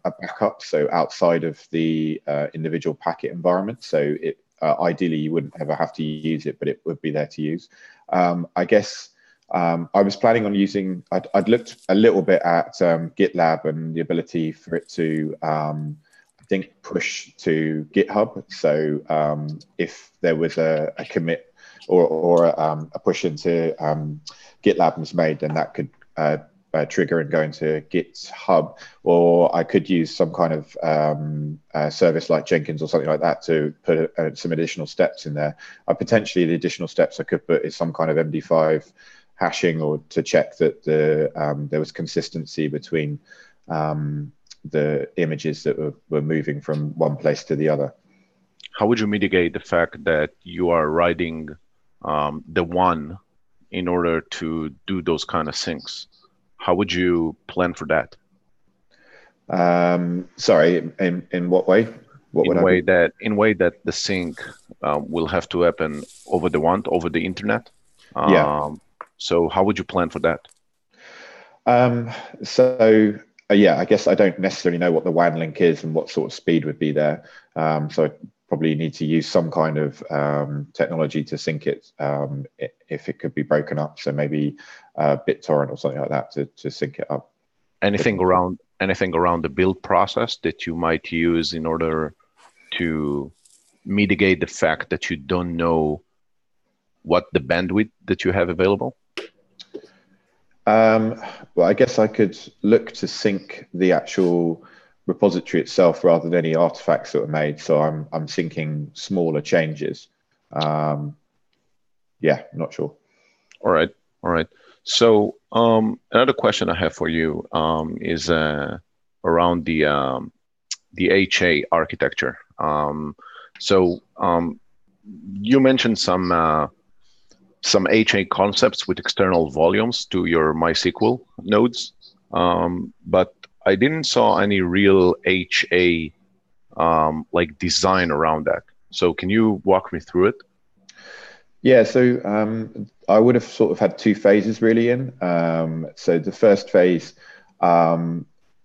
a backup, so outside of the individual packet environment. So it ideally you wouldn't ever have to use it, but it would be there to use. I guess I was planning on using. I'd looked a little bit at GitLab and the ability for it to push to GitHub. So if there was a commit or a push into GitLab was made, then that could trigger and go into GitHub, or I could use some kind of service like Jenkins or something like that to put some additional steps in there. Potentially the additional steps I could put is some kind of MD5 hashing, or to check that there was consistency between the images that were moving from one place to the other. How would you mitigate the fact that you are writing the one in order to do those kind of syncs? How would you plan for that? Sorry, in what way? In way that the sync will have to happen over the internet. Yeah. So how would you plan for that? Yeah, I guess I don't necessarily know what the WAN link is and what sort of speed would be there. So I probably need to use some kind of technology to sync it if it could be broken up. So maybe BitTorrent or something like that to sync it up. Anything around the build process that you might use in order to mitigate the fact that you don't know what the bandwidth that you have available? Well, I guess I could look to sync the actual repository itself rather than any artifacts that were made. So I'm syncing smaller changes. Yeah, not sure. All right. So another question I have for you is around the HA architecture. So you mentioned some HA concepts with external volumes to your MySQL nodes, but I didn't saw any real HA like design around that. So can you walk me through it? Yeah, so I would have sort of had two phases really in. So the first phase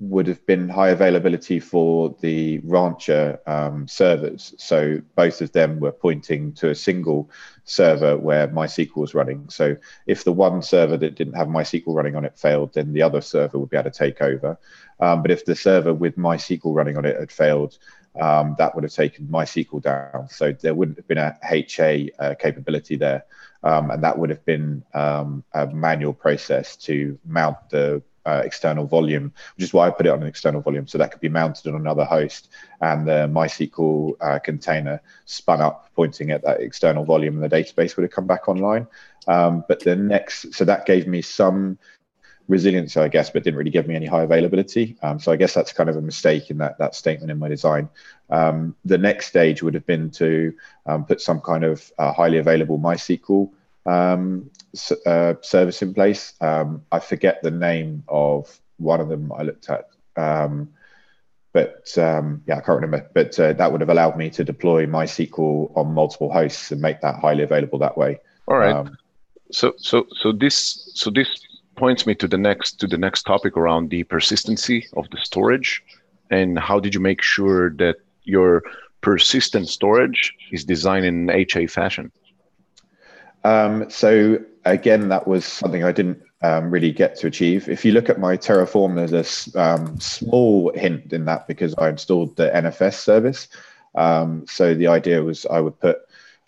would have been high availability for the Rancher servers. So both of them were pointing to a single server where MySQL was running. So if the one server that didn't have MySQL running on it failed, then the other server would be able to take over. But if the server with MySQL running on it had failed, that would have taken MySQL down. So there wouldn't have been a HA capability there. And that would have been a manual process to mount the external volume, which is why I put it on an external volume, so that could be mounted on another host, and the MySQL container spun up pointing at that external volume, and the database would have come back online. But so that gave me some resilience, I guess, but didn't really give me any high availability. So I guess that's kind of a mistake in that statement in my design. The next stage would have been to put some kind of highly available MySQL service in place. I forget the name of one of them I looked at, but yeah, I can't remember. But that would have allowed me to deploy MySQL on multiple hosts and make that highly available that way. All right. So this points me to the next topic around the persistency of the storage, and how did you make sure that your persistent storage is designed in an HA fashion? So again, that was something I didn't really get to achieve. If you look at my Terraform, there's a small hint in that because I installed the NFS service. So the idea was I would put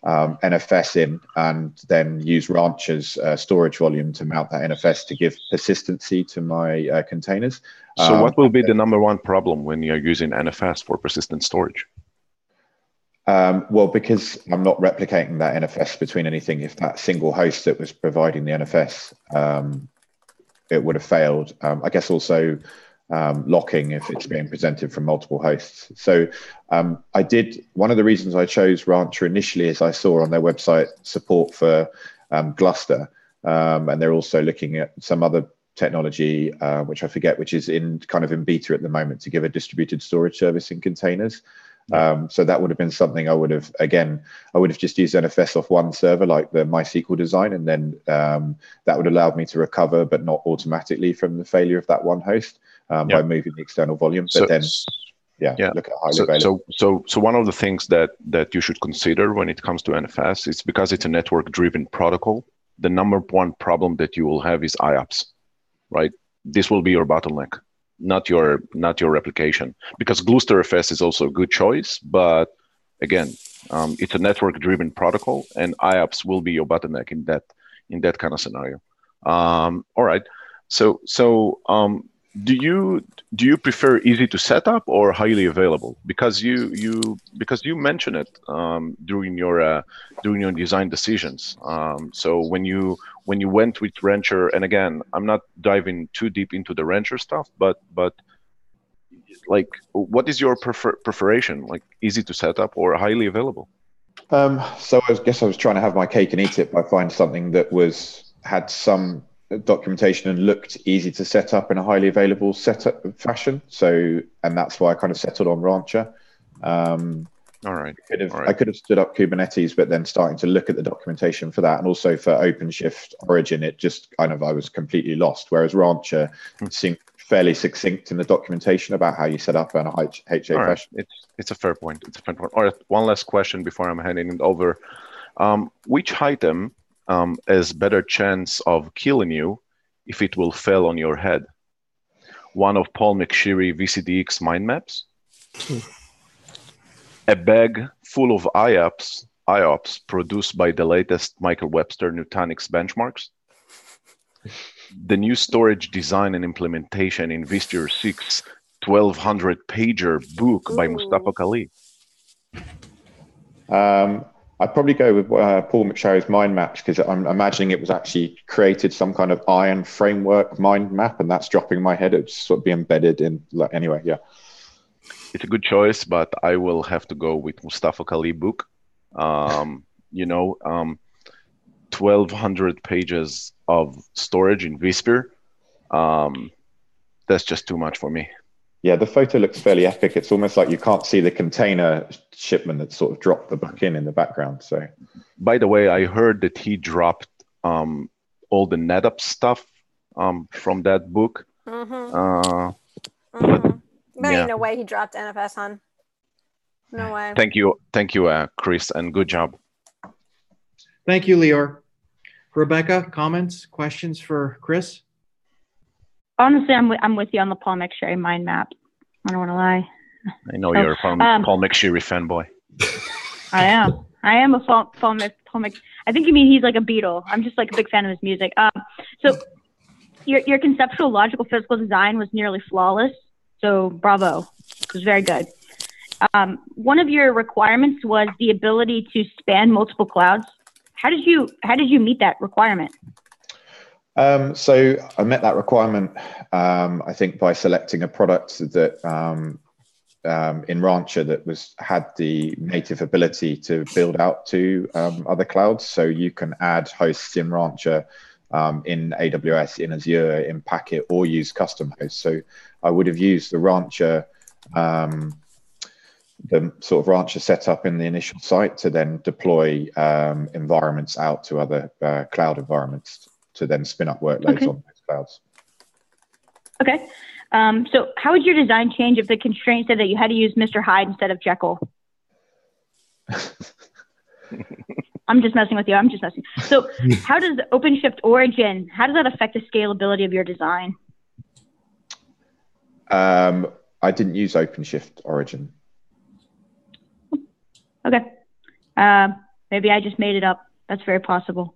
NFS in and then use Rancher's storage volume to mount that NFS to give persistency to my containers. So what will be the number one problem when you're using NFS for persistent storage? Well, because I'm not replicating that NFS between anything, if that single host that was providing the NFS, it would have failed. I guess also locking if it's being presented from multiple hosts. So one of the reasons I chose Rancher initially is I saw on their website support for Gluster, and they're also looking at some other technology, which I forget, which is in beta at the moment to give a distributed storage service in containers. So that would have been something I would have just used NFS off one server like the MySQL design, and then that would allow me to recover, but not automatically from the failure of that one host by moving the external volume. But look at highly available. So one of the things that you should consider when it comes to NFS is because it's a network-driven protocol, the number one problem that you will have is IOPS, right? This will be your bottleneck. Not your replication, because GlusterFS is also a good choice, but again, it's a network-driven protocol, and IOPS will be your bottleneck in that kind of scenario. All right. So do you prefer easy to set up or highly available? Because you mentioned it during your design decisions. So when you went with Rancher, and again, I'm not diving too deep into the Rancher stuff, but like, what is your preferation? Like, easy to set up or highly available? So I guess I was trying to have my cake and eat it by finding something that had some documentation and looked easy to set up in a highly available setup fashion. So, and that's why I kind of settled on Rancher. All right. I could have stood up Kubernetes, but then starting to look at the documentation for that, and also for OpenShift Origin, it just I was completely lost. Whereas Rancher seemed fairly succinct in the documentation about how you set up an HA fashion. It's a fair point. All right. One last question before I'm handing it over. Which item has better chance of killing you if it will fail on your head? One of Paul McSherry VCDX mind maps? A bag full of IOPS produced by the latest Michael Webster Nutanix benchmarks? The new storage design and implementation in vSphere 6 1,200-pager book by Mustafa Khalid? I'd probably go with Paul McSherry's mind maps, because I'm imagining it was actually created some kind of iron framework mind map, and that's dropping my head. It'd sort of be embedded in, anyway, yeah. It's a good choice, but I will have to go with Mustafa Khalid book. 1,200 pages of storage in vSphere. That's just too much for me. Yeah, the photo looks fairly epic. It's almost like you can't see the container shipment that sort of dropped the book in the background. So, by the way, I heard that he dropped all the NetApp stuff from that book. There ain't no way he dropped NFS, hon. No way. Thank you, Chris, and good job. Thank you, Lior. Rebecca, comments, questions for Chris? Honestly, I'm with you on the Paul McSherry mind map. I don't want to lie. I know you're a Paul McSherry fanboy. I am a Paul Mc. I think you mean he's like a Beatle. I'm just like a big fan of his music. So your conceptual, logical, physical design was nearly flawless. So bravo, it was very good. One of your requirements was the ability to span multiple clouds. How did you meet that requirement? So I met that requirement, I think, by selecting a product that in Rancher that had the native ability to build out to other clouds. So you can add hosts in Rancher, in AWS, in Azure, in Packet, or use custom hosts. So I would have used the Rancher, the sort of Rancher setup in the initial site to then deploy environments out to other cloud environments to then spin up workloads on those clouds. Okay. So how would your design change if the constraint said that you had to use Mr. Hyde instead of Jekyll? I'm just messing with you. I'm just messing. So how does OpenShift Origin, how does that affect the scalability of your design? I didn't use OpenShift Origin. Okay. Maybe I just made it up. That's very possible.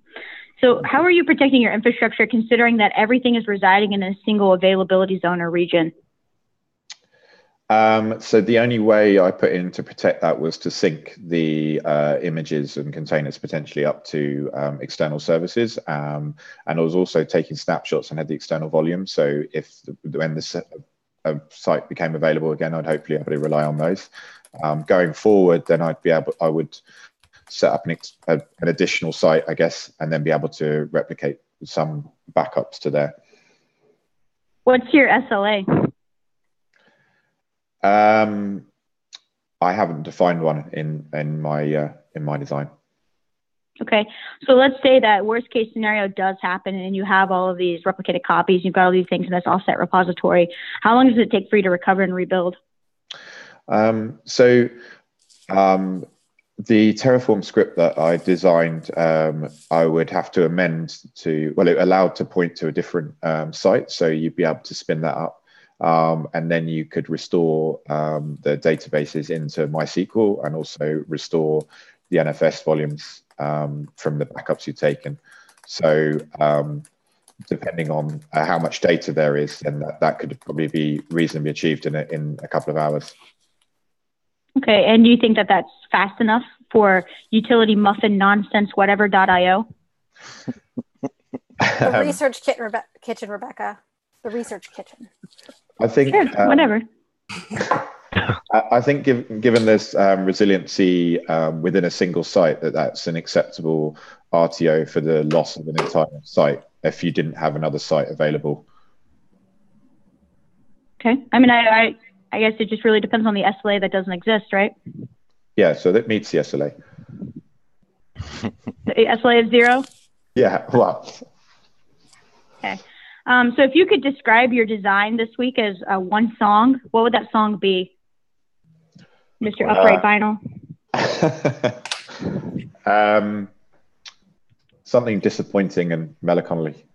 So how are you protecting your infrastructure considering that everything is residing in a single availability zone or region? So the only way I put in to protect that was to sync the images and containers potentially up to external services. And I was also taking snapshots and had the external volume. So when the site became available again, I'd hopefully be able to rely on those. Going forward, then I would set up an additional site, I guess, and then be able to replicate some backups to there. What's your SLA? I haven't defined one in my design. Okay, so let's say that worst case scenario does happen and you have all of these replicated copies, you've got all these things in this offset repository. How long does it take for you to recover and rebuild? The Terraform script that I designed, I would have to amend to, well, it allowed to point to a different site, so you'd be able to spin that up. And then you could restore the databases into MySQL and also restore the NFS volumes from the backups you've taken. So depending on how much data there is, then that could probably be reasonably achieved in a couple of hours. Okay, and do you think that that's fast enough for utility muffin nonsense whatever.io? The research kitchen, Rebecca. The research kitchen. I think sure, whatever. I think given this resiliency within a single site, that's an acceptable RTO for the loss of an entire site if you didn't have another site available. Okay. I mean, I guess it just really depends on the SLA that doesn't exist, right? Yeah, so that meets the SLA. The SLA is 0? Yeah, well. Okay. So if you could describe your design this week as one song, what would that song be? Mr. Upright Vinyl. Something disappointing and melancholy.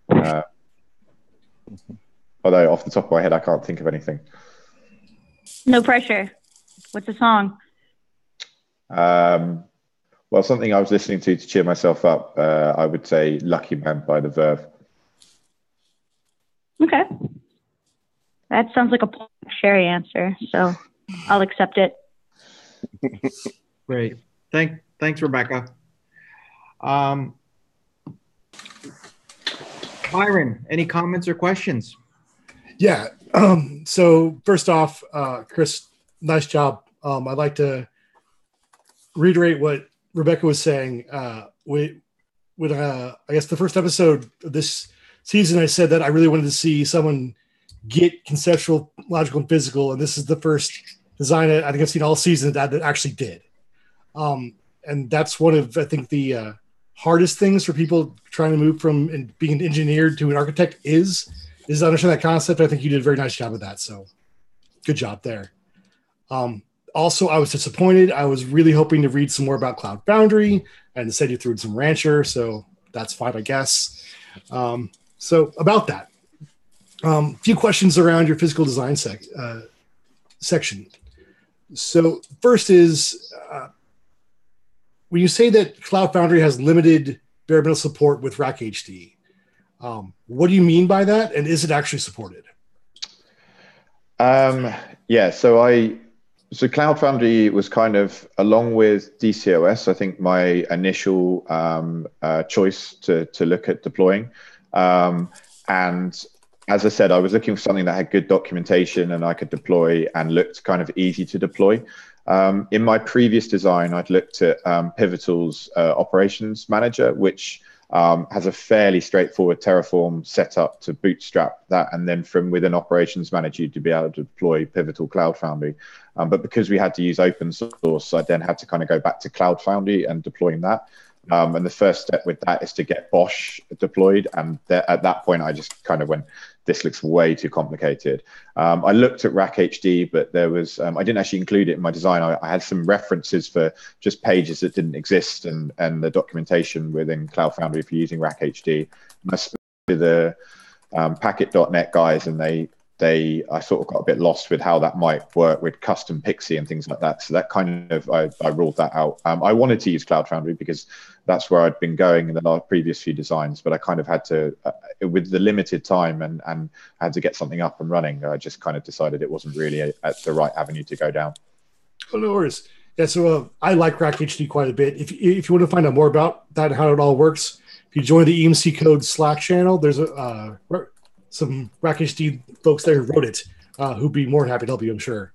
Although off the top of my head, I can't think of anything. No pressure. What's the song? Well, something I was listening to cheer myself up, I would say Lucky Man by The Verve. Okay. That sounds like a Sherry answer, so I'll accept it. Great. Thanks, Rebecca. Byron, any comments or questions? Yeah. So first off, Chris, nice job. I'd like to reiterate what Rebecca was saying. I guess the first episode of this season, I said that I really wanted to see someone get conceptual, logical, and physical, and this is the first design I think I've seen all season that actually did. And that's one of, I think, the hardest things for people trying to move from being an engineer to an architect is to understand that concept. I think you did a very nice job of that, so good job there. Also, I was disappointed. I was really hoping to read some more about Cloud Foundry, and instead you threw in some Rancher, so that's fine, I guess. So about that, a few questions around your physical design section. So first is, when you say that Cloud Foundry has limited bare metal support with Rack HD, what do you mean by that, and is it actually supported? Yeah, so Cloud Foundry was kind of, along with DCOS, I think my initial choice to look at deploying. And as I said, I was looking for something that had good documentation and I could deploy and looked kind of easy to deploy. In my previous design, I'd looked at Pivotal's operations manager, which has a fairly straightforward Terraform setup to bootstrap that. And then from within operations manager, to be able to deploy Pivotal Cloud Foundry. But because we had to use open source, I then had to kind of go back to Cloud Foundry and deploying that. And the first step with that is to get Bosch deployed. And at that point, I just kind of went, this looks way too complicated. I looked at Rack HD, but there was I didn't actually include it in my design. I had some references for just pages that didn't exist, and the documentation within Cloud Foundry for using Rack HD. And I spoke to the Packet.net guys, and I sort of got a bit lost with how that might work with custom Pixie and things like that. So that kind of, I ruled that out. I wanted to use Cloud Foundry because that's where I'd been going in the previous few designs, but I kind of had to, with the limited time and had to get something up and running, I just kind of decided it wasn't really the right avenue to go down. Oh, no worries. Yeah, so I like Rack HD quite a bit. If you want to find out more about that, how it all works, if you join the EMC Code Slack channel, there's some Rack HD folks there who wrote it, who'd be more than happy to help you, I'm sure.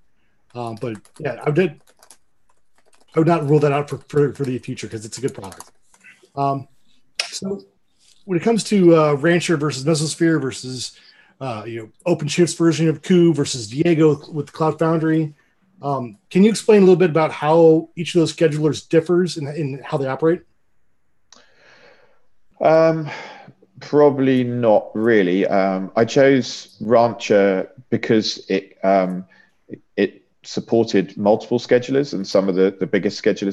But yeah, I would not rule that out for the future because it's a good product. So when it comes to Rancher versus Mesosphere versus OpenShift's version of Kube versus Diego with Cloud Foundry, can you explain a little bit about how each of those schedulers differs in how they operate? Probably not really. I chose Rancher because it supported multiple schedulers and some of the biggest schedulers.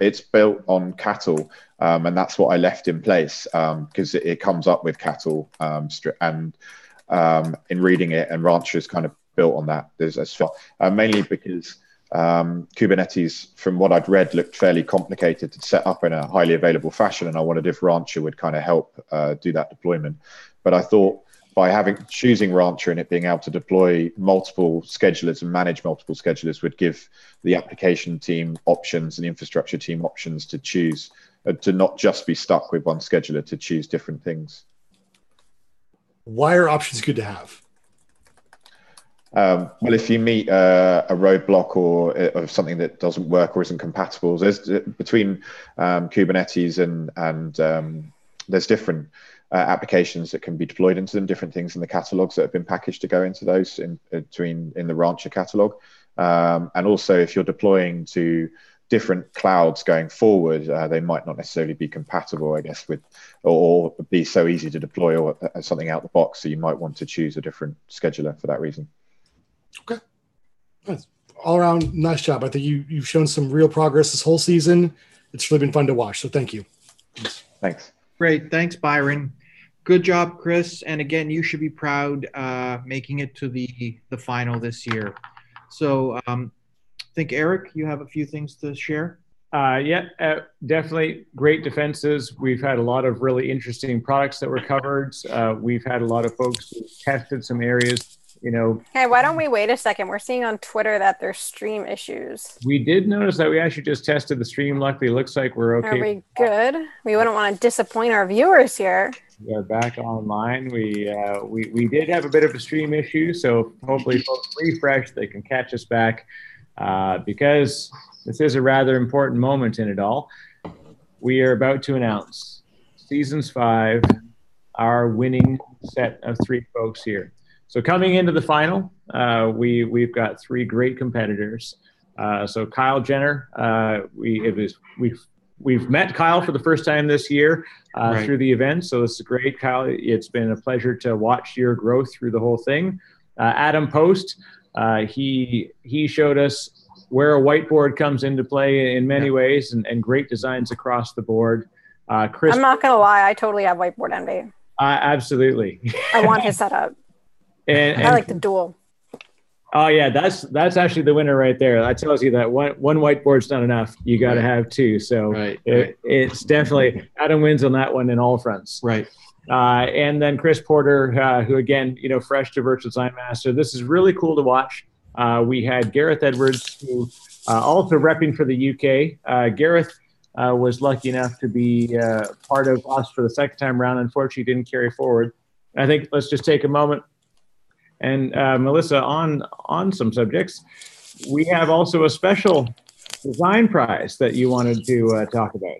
It's built on Cattle, and that's what I left in place because it comes up with Cattle, and in reading it, and Rancher is kind of built on that. There's as well, mainly because Kubernetes, from what I'd read, looked fairly complicated to set up in a highly available fashion, and I wondered if Rancher would kind of help do that deployment. But I thought by choosing Rancher and it being able to deploy multiple schedulers and manage multiple schedulers would give the application team options and infrastructure team options to choose, to not just be stuck with one scheduler, to choose different things. Why are options good to have? Well, if you meet a roadblock or something that doesn't work or isn't compatible, there's between Kubernetes and there's different applications that can be deployed into them, different things in the catalogs that have been packaged to go into those in the Rancher catalog. And also, if you're deploying to different clouds going forward, they might not necessarily be compatible, I guess, with or be so easy to deploy or something out the box. So you might want to choose a different scheduler for that reason. Okay. Nice. All around, nice job. I think you've shown some real progress this whole season. It's really been fun to watch. So thank you. Thanks. Great. Thanks, Byron. Good job, Chris. And again, you should be proud making it to the final this year. So I think, Eric, you have a few things to share. Definitely great defenses. We've had a lot of really interesting products that were covered. We've had a lot of folks who tested some areas. Hey, why don't we wait a second? We're seeing on Twitter that there's stream issues. We did notice that we actually just tested the stream. Luckily, it looks like we're okay. Are we good? We wouldn't want to disappoint our viewers here. We are back online. We did have a bit of a stream issue, so hopefully folks refresh, they can catch us back because this is a rather important moment in it all. We are about to announce Seasons 5, our winning set of 3 folks here. So coming into the final, we've got 3 great competitors. So Kyle Jenner, we've met Kyle for the first time this year through the event. So this is great, Kyle. It's been a pleasure to watch your growth through the whole thing. Adam Post, he showed us where a whiteboard comes into play in many ways, and great designs across the board. Chris, I'm not gonna lie, I totally have whiteboard envy. Absolutely. I want his setup. And I like the dual. Oh yeah, that's actually the winner right there. That tells you that one whiteboard's not enough. You got to have 2. So it's definitely Adam wins on that one in all fronts. Right. And then Chris Porter, who again, fresh to Virtual Design Master. This is really cool to watch. We had Gareth Edwards, who also repping for the UK. Gareth was lucky enough to be part of us for the second time around. Unfortunately, didn't carry forward. I think let's just take a moment. And Melissa, on some subjects, we have also a special design prize that you wanted to talk about.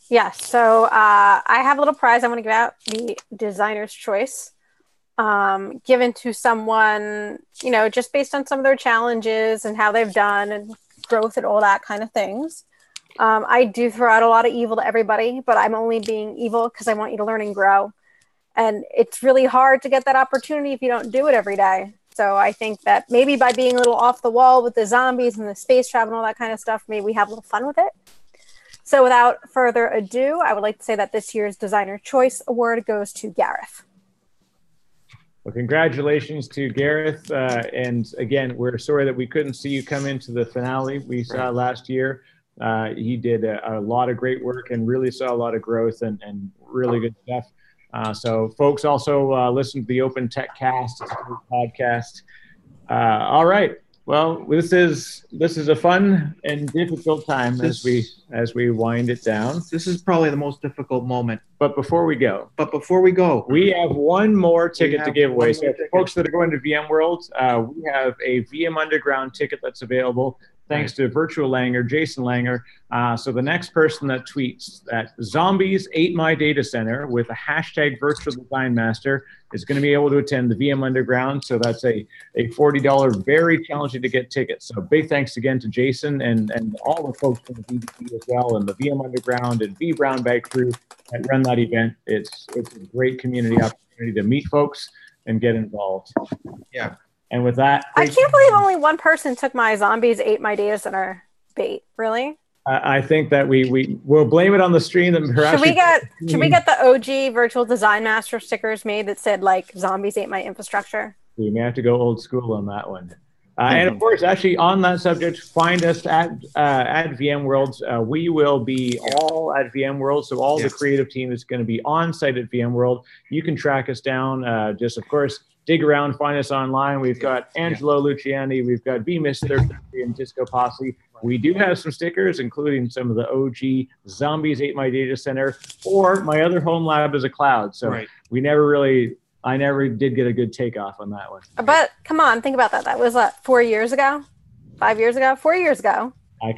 Yeah, so I have a little prize I want to give out, the Designer's Choice, given to someone, just based on some of their challenges and how they've done and growth and all that kind of things. I do throw out a lot of evil to everybody, but I'm only being evil because I want you to learn and grow. And it's really hard to get that opportunity if you don't do it every day. So I think that maybe by being a little off the wall with the zombies and the space travel and all that kind of stuff, maybe we have a little fun with it. So without further ado, I would like to say that this year's Designer Choice Award goes to Gareth. Well, congratulations to Gareth. And again, we're sorry that we couldn't see you come into the finale we saw last year. He did a lot of great work and really saw a lot of growth and really good stuff. So folks also listen to the Open Tech Cast podcast. All right. Well, this is a fun and difficult time as we wind it down. This is probably the most difficult moment. But before we go, we have one more ticket to give away. So for folks that are going to VMworld, we have a VM Underground ticket that's available. Thanks to Virtual Langer, Jason Langer. So the next person that tweets that zombies ate my data center with a hashtag Virtual Design Master is going to be able to attend the VM Underground. So that's a $40, very challenging to get tickets. So big thanks again to Jason and all the folks from the BBC as well, and the VM Underground and V Brown Bag crew that run that event. It's a great community opportunity to meet folks and get involved. Yeah. And with that, I can't believe only one person took my zombies ate my data center bait. Really? I think that we'll blame it on the stream. That should we get the OG Virtual Design Master stickers made that said like zombies ate my infrastructure? We may have to go old school on that one. And of course, actually on that subject, find us at VMworld. We will be all at VMworld. So all the creative team is going to be on site at VMworld. You can track us down. Just of course, dig around, find us online. We've got Angelo Luciani, we've got vMiss33 and Disco Posse. We do have some stickers, including some of the OG Zombies Ate My Data Center or My Other Home Lab is a Cloud. So I never did get a good takeoff on that one. But come on, think about that. That was 4 years ago, 5 years ago, 4 years ago.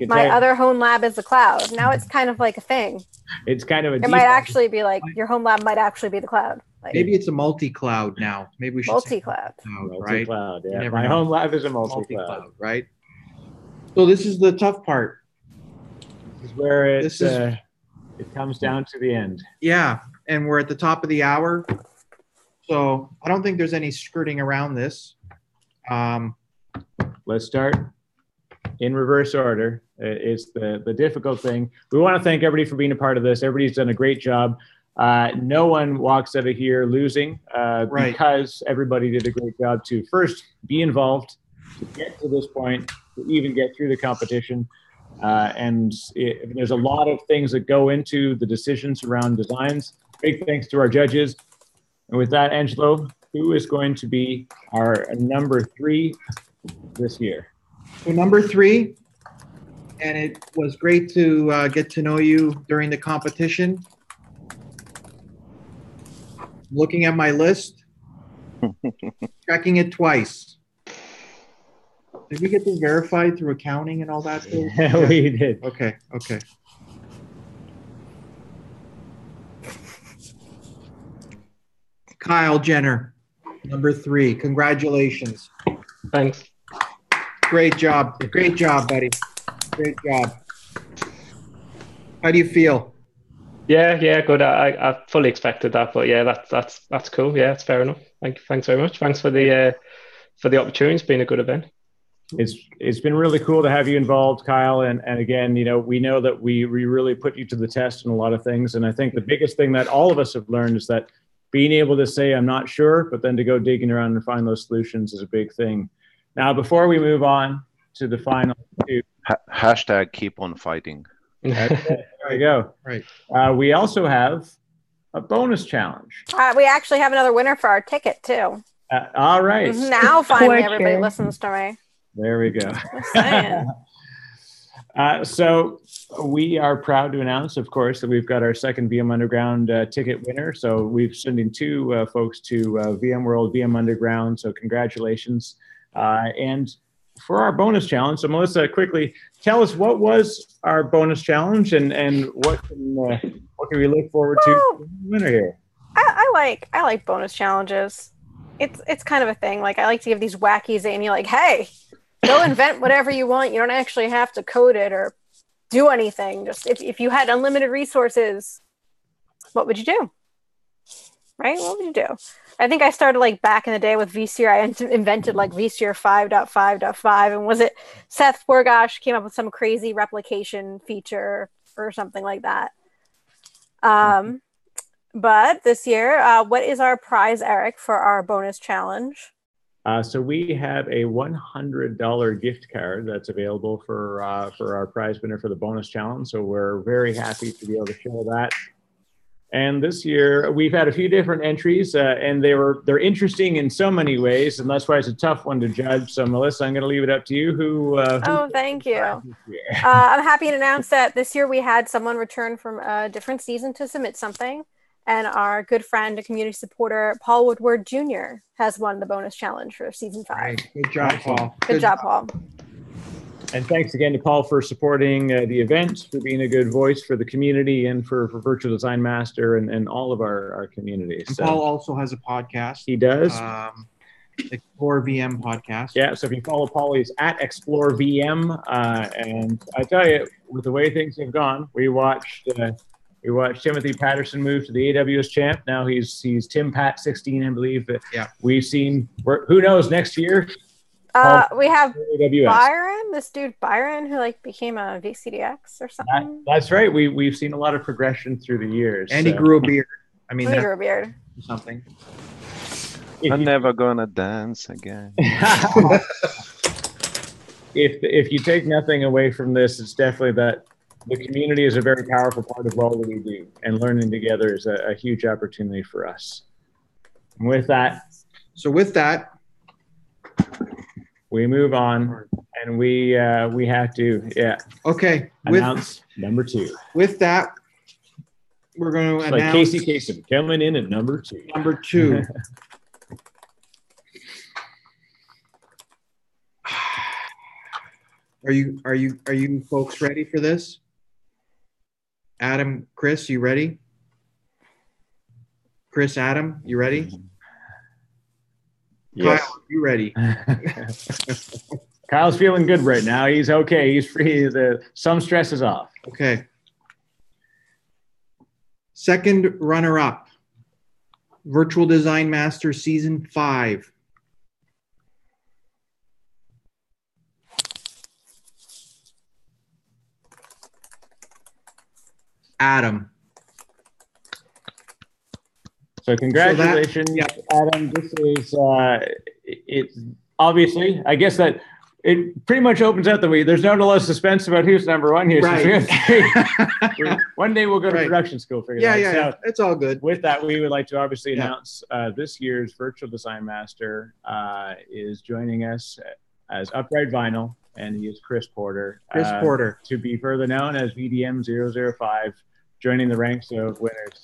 My Other Home Lab is a Cloud. Now it's kind of like a thing. It's kind of it might actually be like your home lab might actually be the cloud. Like, maybe it's a multi-cloud now. Maybe we should multi-cloud. Multi-cloud, yeah. My home lab is a multi-cloud, right? So this is the tough part. This is where it comes down to the end. Yeah, and we're at the top of the hour. So I don't think there's any skirting around this. Let's start in reverse order. It's the difficult thing. We want to thank everybody for being a part of this. Everybody's done a great job. No one walks out of here losing because everybody did a great job to first be involved, to get to this point, to even get through the competition. There's a lot of things that go into the decisions around designs. Big thanks to our judges. And with that, Angelo, who is going to be our number 3 this year? So number 3, and it was great to get to know you during the competition. Looking at my list, checking it twice. Did we get this verified through accounting and all that? Yeah, we did. Okay. Kyle Jenner, number 3. Congratulations. Thanks. Great job, buddy. Great job. How do you feel? Yeah, good. I fully expected that, but yeah, that's cool. Yeah, it's fair enough. Thanks very much. Thanks for the opportunity. It's been a good event. It's been really cool to have you involved, Kyle. And again, we know that we really put you to the test in a lot of things. And I think the biggest thing that all of us have learned is that being able to say, I'm not sure, but then to go digging around and find those solutions is a big thing. Now, before we move on to the final 2. Hashtag keep on fighting. There we go. Right. We also have a bonus challenge. We actually have another winner for our ticket, too. All right. Now finally everybody listens to me. There we go. So we are proud to announce, of course, that we've got our second VM Underground ticket winner. So we've sending 2 folks to VMworld, VM Underground. So congratulations. And for our bonus challenge, so Melissa, quickly tell us what was our bonus challenge and what can we look forward to the winner here? I like bonus challenges. It's kind of a thing. Like I like to give these wackies and you're like, hey, go invent whatever you want. You don't actually have to code it or do anything. Just if you had unlimited resources, what would you do? right? What would you do? I think I started like back in the day with vSphere. I invented like vSphere 5.5.5. And was it Seth Borgosh came up with some crazy replication feature or something like that? But this year, what is our prize, Eric, for our bonus challenge? So we have a $100 gift card that's available for our prize winner for the bonus challenge. So we're very happy to be able to share that. And this year we've had a few different entries, and they're interesting in so many ways, and that's why it's a tough one to judge. So Melissa, I'm going to leave it up to you. Oh, thank you. I'm happy to announce that this year we had someone return from a different season to submit something. And our good friend and community supporter, Paul Woodward Jr., has won the bonus challenge for season 5. Right. Good job, Paul. Good job, Paul. And thanks again to Paul for supporting the event, for being a good voice for the community and for Virtual Design Master and all of our communities. And Paul also has a podcast. He does. Explore VM podcast. Yeah, so if you follow Paul, he's at Explore VM. And I tell you, with the way things have gone, we watched Timothy Patterson move to the AWS champ. Now he's Tim Pat 16, I believe. Yeah. We've seen, who knows, next year. We have AWS. Byron, this dude Byron, who like became a VCDX or something. That's right. We've seen a lot of progression through the years. And he grew a beard. I mean, he grew a beard. Something. I'm never gonna dance again. If you take nothing away from this, it's definitely that the community is a very powerful part of all that we do, and learning together is a huge opportunity for us. And with that, we move on, and we have to okay announce number 2. With that, we're going to announce like Casey Kasem coming in at number 2. Number 2. Are you folks ready for this? Adam, Chris, you ready? Chris, Adam, you ready? Yes. Kyle, you ready? Kyle's feeling good right now. He's okay. He's free. Some stress is off. Okay. Second runner-up, Virtual Design Master Season 5. Adam. So congratulations, Adam. This is it's obviously, I guess that it pretty much opens up the way. There's no less suspense about who's number 1 here. Right. So one day we'll go to production school. Figure that out. Yeah, it's all good. With that, we would like to obviously announce this year's Virtual Design Master is joining us as Upright Vinyl, and he is Chris Porter. Chris Porter. To be further known as VDM 005, joining the ranks of winners.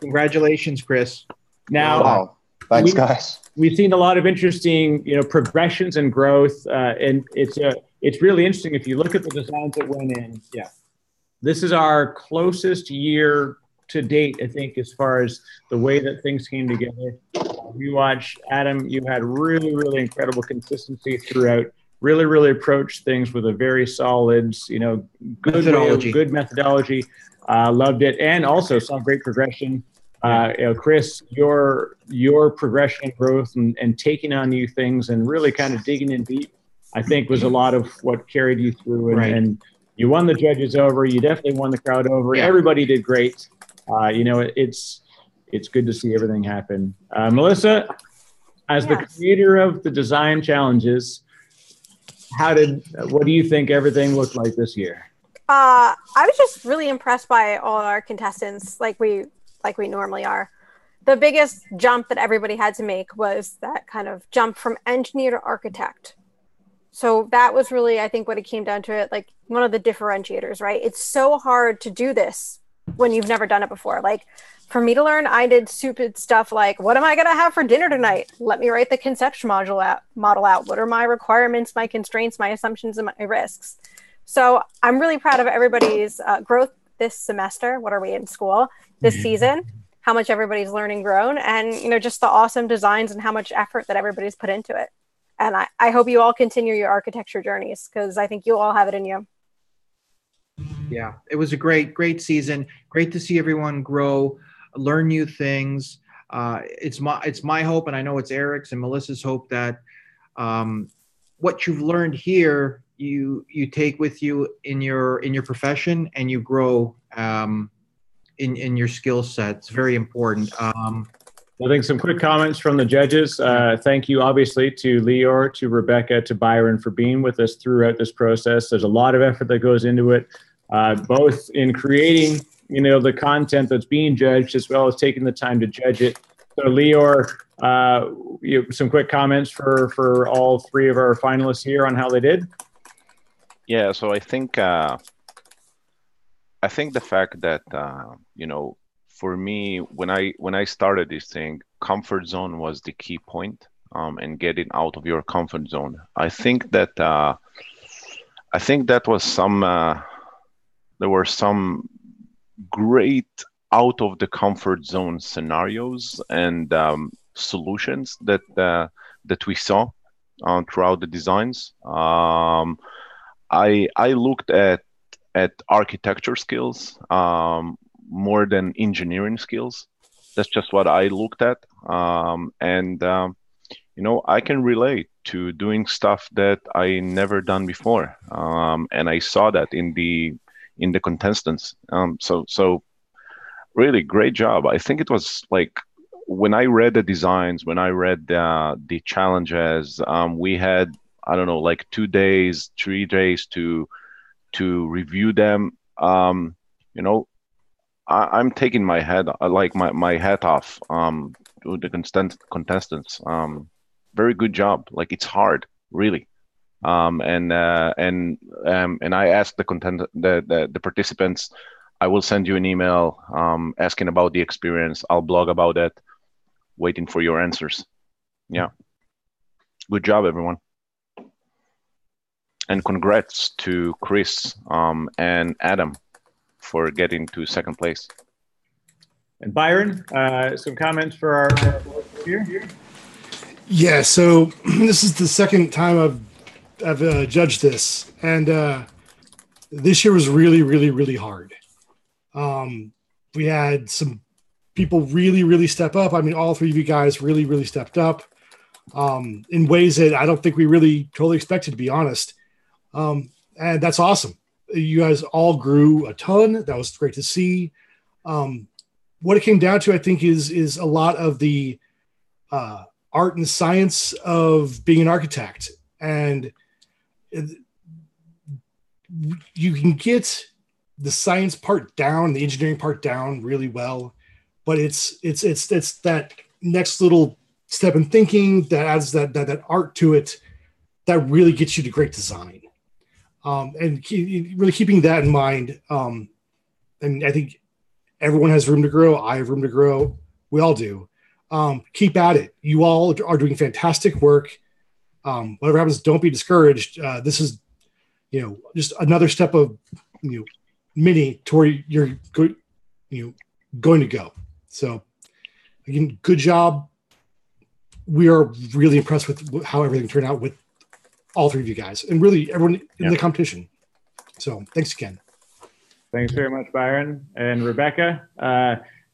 Congratulations, Chris. Now, wow. Thanks, guys. We've seen a lot of interesting, progressions and growth, and it's really interesting if you look at the designs that went in. Yeah, this is our closest year to date, I think, as far as the way that things came together. We watched Adam. You had really, really incredible consistency throughout. Really, really approached things with a very solid, good methodology. Loved it, and also saw great progression. Chris, your progression and growth and taking on new things and really kind of digging in deep, I think, was a lot of what carried you through. And you won the judges over. You definitely won the crowd over. Yeah. Everybody did great. It's good to see everything happen. Melissa, as the creator of the design challenges, what do you think everything looked like this year? I was just really impressed by all our contestants, like we normally are. The biggest jump that everybody had to make was that kind of jump from engineer to architect. So that was really, I think, what it came down to, it like one of the differentiators, right? It's so hard to do this when you've never done it before. Like for me to learn, I did stupid stuff like, what am I going to have for dinner tonight? Let me write the conception model out. What are my requirements, my constraints, my assumptions, and my risks? So I'm really proud of everybody's growth this semester. What are we in school this season? How much everybody's learning, grown, and just the awesome designs and how much effort that everybody's put into it. And I hope you all continue your architecture journeys, because I think you all have it in you. Yeah, it was a great season. Great to see everyone grow, learn new things. It's my hope, and I know it's Eric's and Melissa's hope that what you've learned here, you take with you in your profession, and you grow in your skill set. It's very important. I think some quick comments from the judges. Thank you, obviously, to Lior, to Rebecca, to Byron for being with us throughout this process. There's a lot of effort that goes into it, both in creating, the content that's being judged, as well as taking the time to judge it. So, Lior, some quick comments for all three of our finalists here on how they did. Yeah, so I think the fact that for me, when I started this thing, comfort zone was the key point, and getting out of your comfort zone. I think that was there were some great out of the comfort zone scenarios and solutions that we saw throughout the designs. I looked at architecture skills more than engineering skills. That's just what I looked at, and I can relate to doing stuff that I never done before, and I saw that in the contestants. So really great job. I think it was like, when I read the designs, when I read the challenges, we had, I don't know, like 2 days, 3 days to review them. I'm taking my hat off to the contestants. Very good job. Like, it's hard, really. And I asked the participants, I will send you an email asking about the experience. I'll blog about it, waiting for your answers. Yeah. Good job, everyone. And congrats to Chris and Adam for getting to second place. And Byron, some comments for our here. Yeah, so this is the second time I've judged this, and this year was really, really, really hard. We had some people really, really step up. I mean, all three of you guys really, really stepped up in ways that I don't think we really totally expected, to be honest. And that's awesome. You guys all grew a ton. That was great to see. What it came down to, I think, is a lot of the art and science of being an architect. And you can get the science part down, the engineering part down really well, but it's that next little step in thinking that adds that art to it that really gets you to great design. And really keeping that in mind. And I think everyone has room to grow. I have room to grow. We all do. Keep at it. You all are doing fantastic work. Whatever happens, don't be discouraged. This is, just another step of, mini to where you're good, going to go. So again, good job. We are really impressed with how everything turned out with all three of you guys, and really everyone in the competition. So thanks again. Thanks very much, Byron. And Rebecca,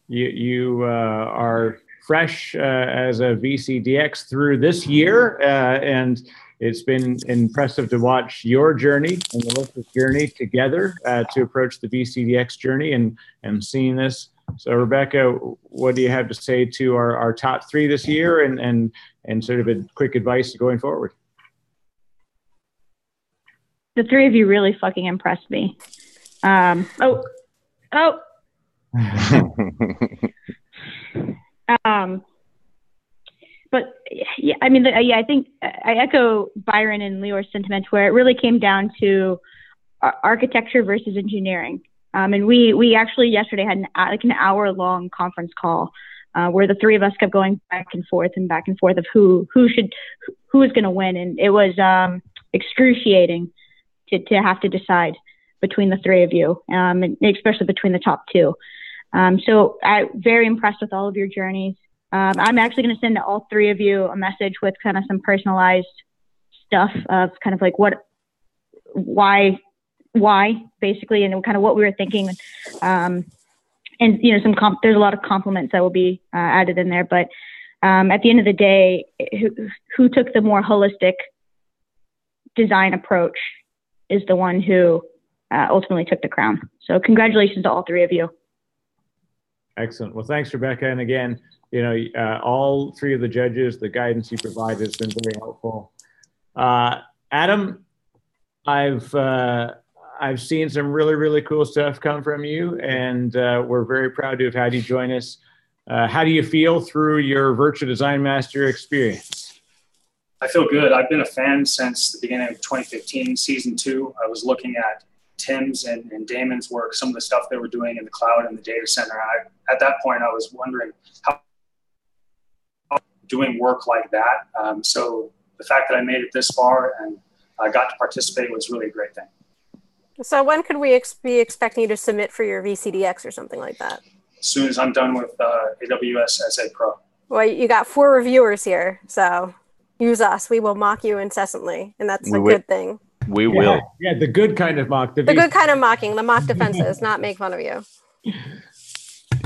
you are fresh as a VCDX through this year, and it's been impressive to watch your journey and Melissa's journey together to approach the VCDX journey and seeing this. So Rebecca, what do you have to say to our top three this year, and sort of a quick advice going forward? The three of you really fucking impressed me. But yeah, I mean, I think I echo Byron and Lior's sentiments, where it really came down to architecture versus engineering. And we actually yesterday had an hour-long conference call where the three of us kept going back and forth of who is going to win, and it was excruciating to have to decide between the three of you, and especially between the top two. So I'm very impressed with all of your journeys. I'm actually going to send all three of you a message with kind of some personalized stuff of kind of like why basically, and kind of what we were thinking and there's a lot of compliments that will be added in there. But at the end of the day, who took the more holistic design approach is the one who ultimately took the crown. So congratulations to all three of you. Excellent. Well, thanks, Rebecca. And again, all three of the judges, the guidance you provided has been very helpful. Adam, I've seen some really, really cool stuff come from you, and we're very proud to have had you join us. How do you feel through your Virtual Design Master experience? I feel good. I've been a fan since the beginning of 2015, season 2. I was looking at Tim's and Damon's work, some of the stuff they were doing in the cloud and the data center. At that point, I was wondering how doing work like that. So the fact that I made it this far and I got to participate was really a great thing. So when could we be expecting you to submit for your VCDX or something like that? As soon as I'm done with AWS SA Pro. Well, you got 4 reviewers here, so use us. We will mock you incessantly, and that's a good thing. We will. Yeah, the good kind of mock. The good kind of mocking, the mock defenses, not make fun of you.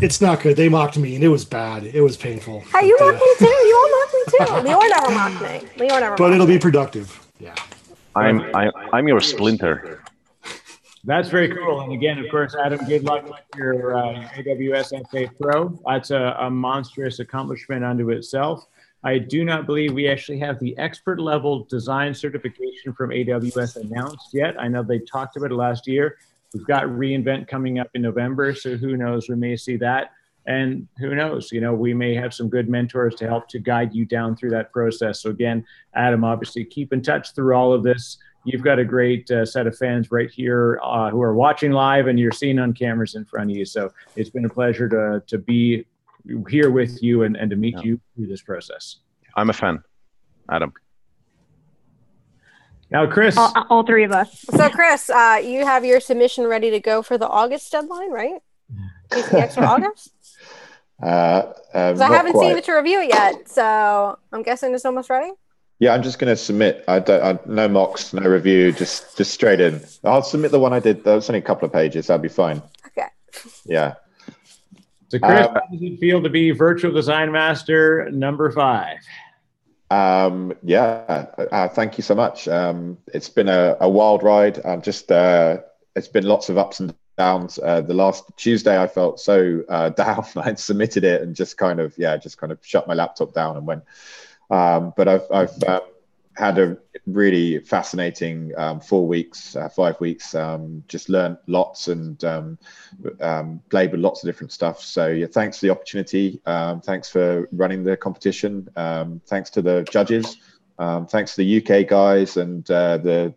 It's not good. They mocked me, and it was bad. It was painful. Hey, you mocked me too. You all mocked me too. Leor never mocked me. Leor never. But it'll be productive. Yeah. I'm your splinter. That's very cool. And again, of course, Adam, good luck with your AWS SA Pro. That's a monstrous accomplishment unto itself. I do not believe we actually have the expert level design certification from AWS announced yet. I know they talked about it last year. We've got reInvent coming up in November, so who knows, we may see that. And who knows, we may have some good mentors to help to guide you down through that process. So again, Adam, obviously keep in touch through all of this. You've got a great set of fans right here who are watching live, and you're seeing on cameras in front of you. So it's been a pleasure to be here with you and to meet you through this process. I'm a fan, Adam. Now, Chris. All three of us. So, Chris, you have your submission ready to go for the August deadline, right? VCDX for August? I haven't seen it to review it yet, so I'm guessing it's almost ready. Yeah, I'm just going to submit. No mocks, no review, just straight in. I'll submit the one I did. That was only a couple of pages. That'll be fine. Okay. Yeah. So, Chris, how does it feel to be Virtual Design Master number 5? Thank you so much. It's been a wild ride. It's been lots of ups and downs. The last Tuesday, I felt so down. I'd submitted it and just kind of shut my laptop down and went. But I've had a really fascinating 4 weeks, 5 weeks. Just learned lots and played with lots of different stuff. So yeah, thanks for the opportunity. Thanks for running the competition. Thanks to the judges. Thanks to the UK guys and the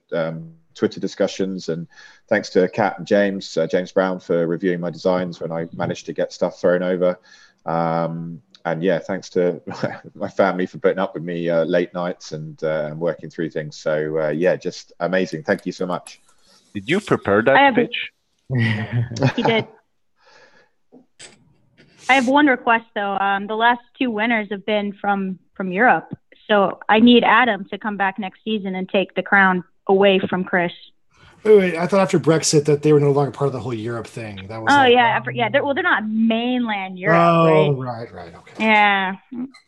Twitter discussions. And thanks to Kat and James Brown for reviewing my designs when I managed to get stuff thrown over. And yeah, thanks to my family for putting up with me late nights and working through things. So yeah, just amazing. Thank you so much. Did you prepare that pitch? He did. I have one request though. The last 2 winners have been from Europe. So I need Adam to come back next season and take the crown away from Chris. Wait, I thought after Brexit that they were no longer part of the whole Europe thing. That was. They're not mainland Europe. Oh, right, okay. Yeah.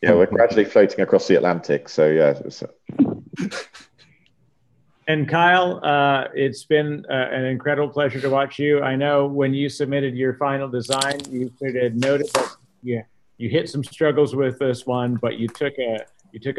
Yeah, we're gradually floating across the Atlantic. So yeah. And Kyle, it's been an incredible pleasure to watch you. I know when you submitted your final design, you could have noted that you hit some struggles with this one, but you took a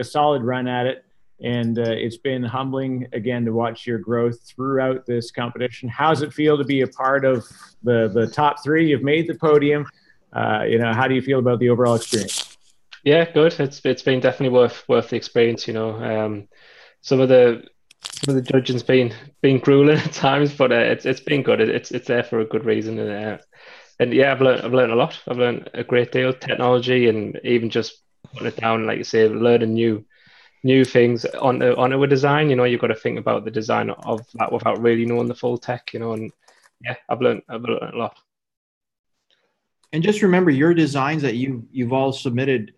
solid run at it. And it's been humbling, again, to watch your growth throughout this competition. How does it feel to be a part of the top 3? You've made the podium. How do you feel about the overall experience? Yeah, good. It's been definitely worth the experience. Some of the judging's been grueling at times, but it's been good. It's there for a good reason. And yeah, I've learned a lot. I've learned a great deal, technology, and even just putting it down, like you say, learning new things onto a design. You've got to think about the design of that without really knowing the full tech. And yeah, I've learned a lot. And just remember, your designs that you've all submitted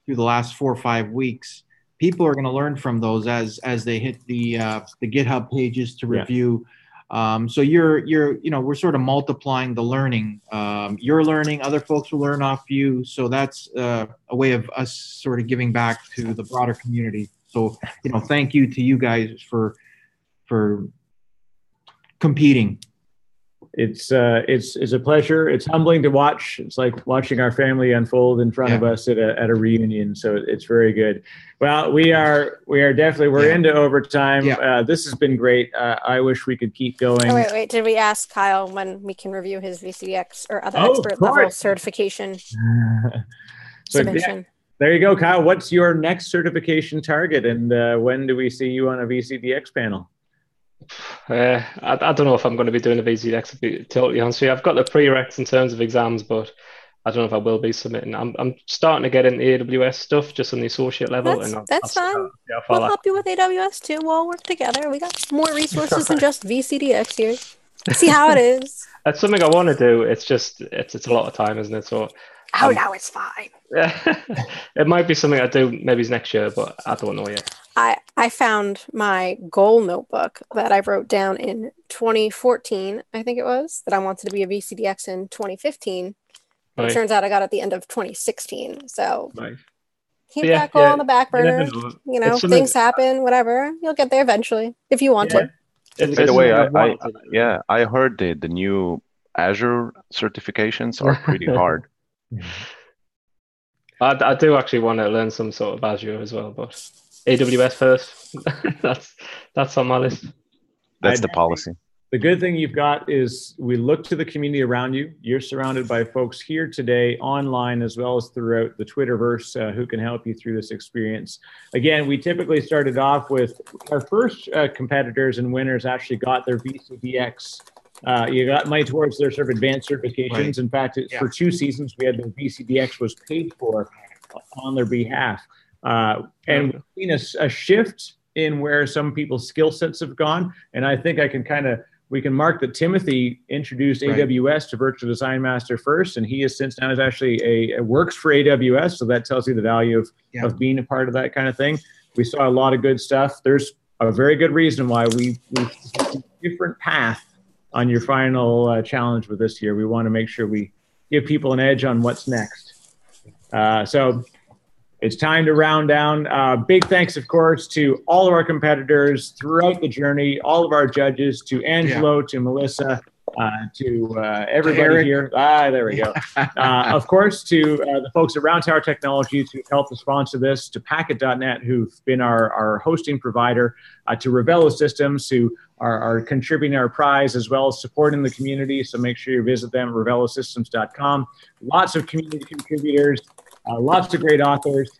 through the last 4 or 5 weeks, people are going to learn from those as they hit the GitHub pages to review. So we're sort of multiplying the learning. You're learning, other folks will learn off you. So that's a way of us sort of giving back to the broader community. So, thank you to you guys for competing. It's a pleasure. It's humbling to watch. It's like watching our family unfold in front of us at a reunion. So it's very good. Well, we are definitely into overtime. Yeah. This has been great. I wish we could keep going. Oh, wait. Did we ask Kyle when we can review his VCDX or other Oh, expert of course. level certification submission? Yeah, there you go, Kyle. What's your next certification target, and when do we see you on a VCDX panel? I don't know if I'm going to be doing a VCDX, to be totally honest with you. I've got the prereqs in terms of exams, but I don't know if I will be submitting. I'm starting to get into AWS stuff just on the associate level. That's fine. We'll help you with AWS too. We'll work together. We got more resources than just VCDX here. See how it is. It's something I want to do. It's just it's a lot of time, isn't it? So now it's fine. It might be something I do maybe next year, but I don't know yet. I found my goal notebook that I wrote down in 2014, I think it was, that I wanted to be a VCDX in 2015. Right. It turns out I got at the end of 2016. So keep Yeah, that goal yeah. on the back You never burner. know. You know, It's something- things happen, whatever. You'll get there eventually if you want to. By the way, I heard the new Azure certifications are pretty hard. I do actually want to learn some sort of Azure as well, but AWS first. that's on my list. That's the policy. The good thing you've got is we look to the community around you. You're surrounded by folks here today, online, as well as throughout the Twitterverse, who can help you through this experience. Again, we typically started off with our first competitors and winners actually got their VCDX. You got money towards their sort of advanced certifications. Right. In fact, for 2 seasons, we had their VCDX was paid for on their behalf. And we've seen a shift in where some people's skill sets have gone. And I think we can mark that Timothy introduced AWS to Virtual Design Master first, and he has since now is actually works for AWS. So that tells you the value of being a part of that kind of thing. We saw a lot of good stuff. There's a very good reason why we different path on your final challenge with this year. We want to make sure we give people an edge on what's next. So it's time to round down. Big thanks, of course, to all of our competitors throughout the journey, all of our judges, to Angelo, to Melissa, to everybody here. There we go. Of course, to the folks at Round Tower Technologies who helped to sponsor this, to Packet.net, who've been our hosting provider, to Revelo Systems, who are contributing our prize as well as supporting the community. So make sure you visit them at revelosystems.com. Lots of community contributors. Lots of great authors.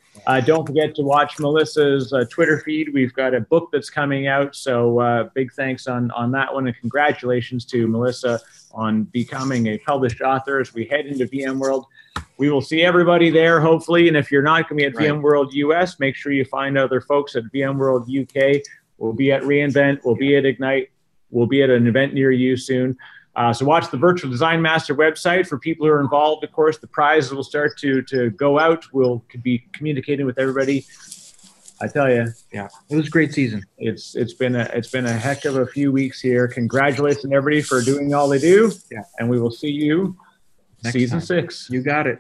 Don't forget to watch Melissa's Twitter feed. We've got a book that's coming out, so big thanks on that one, and congratulations to Melissa on becoming a published author as we head into VMworld. We will see everybody there, hopefully, and if you're not going to be at VMworld US, make sure you find other folks at VMworld UK. We'll be at reInvent. We'll be at Ignite. We'll be at an event near you soon. So watch the Virtual Design Master website for people who are involved. Of course, the prizes will start to go out. We'll be communicating with everybody. I tell you, it was a great season. It's been a heck of a few weeks here. Congratulations, everybody, for doing all they do. And we will see you Next season time. 6. You got it.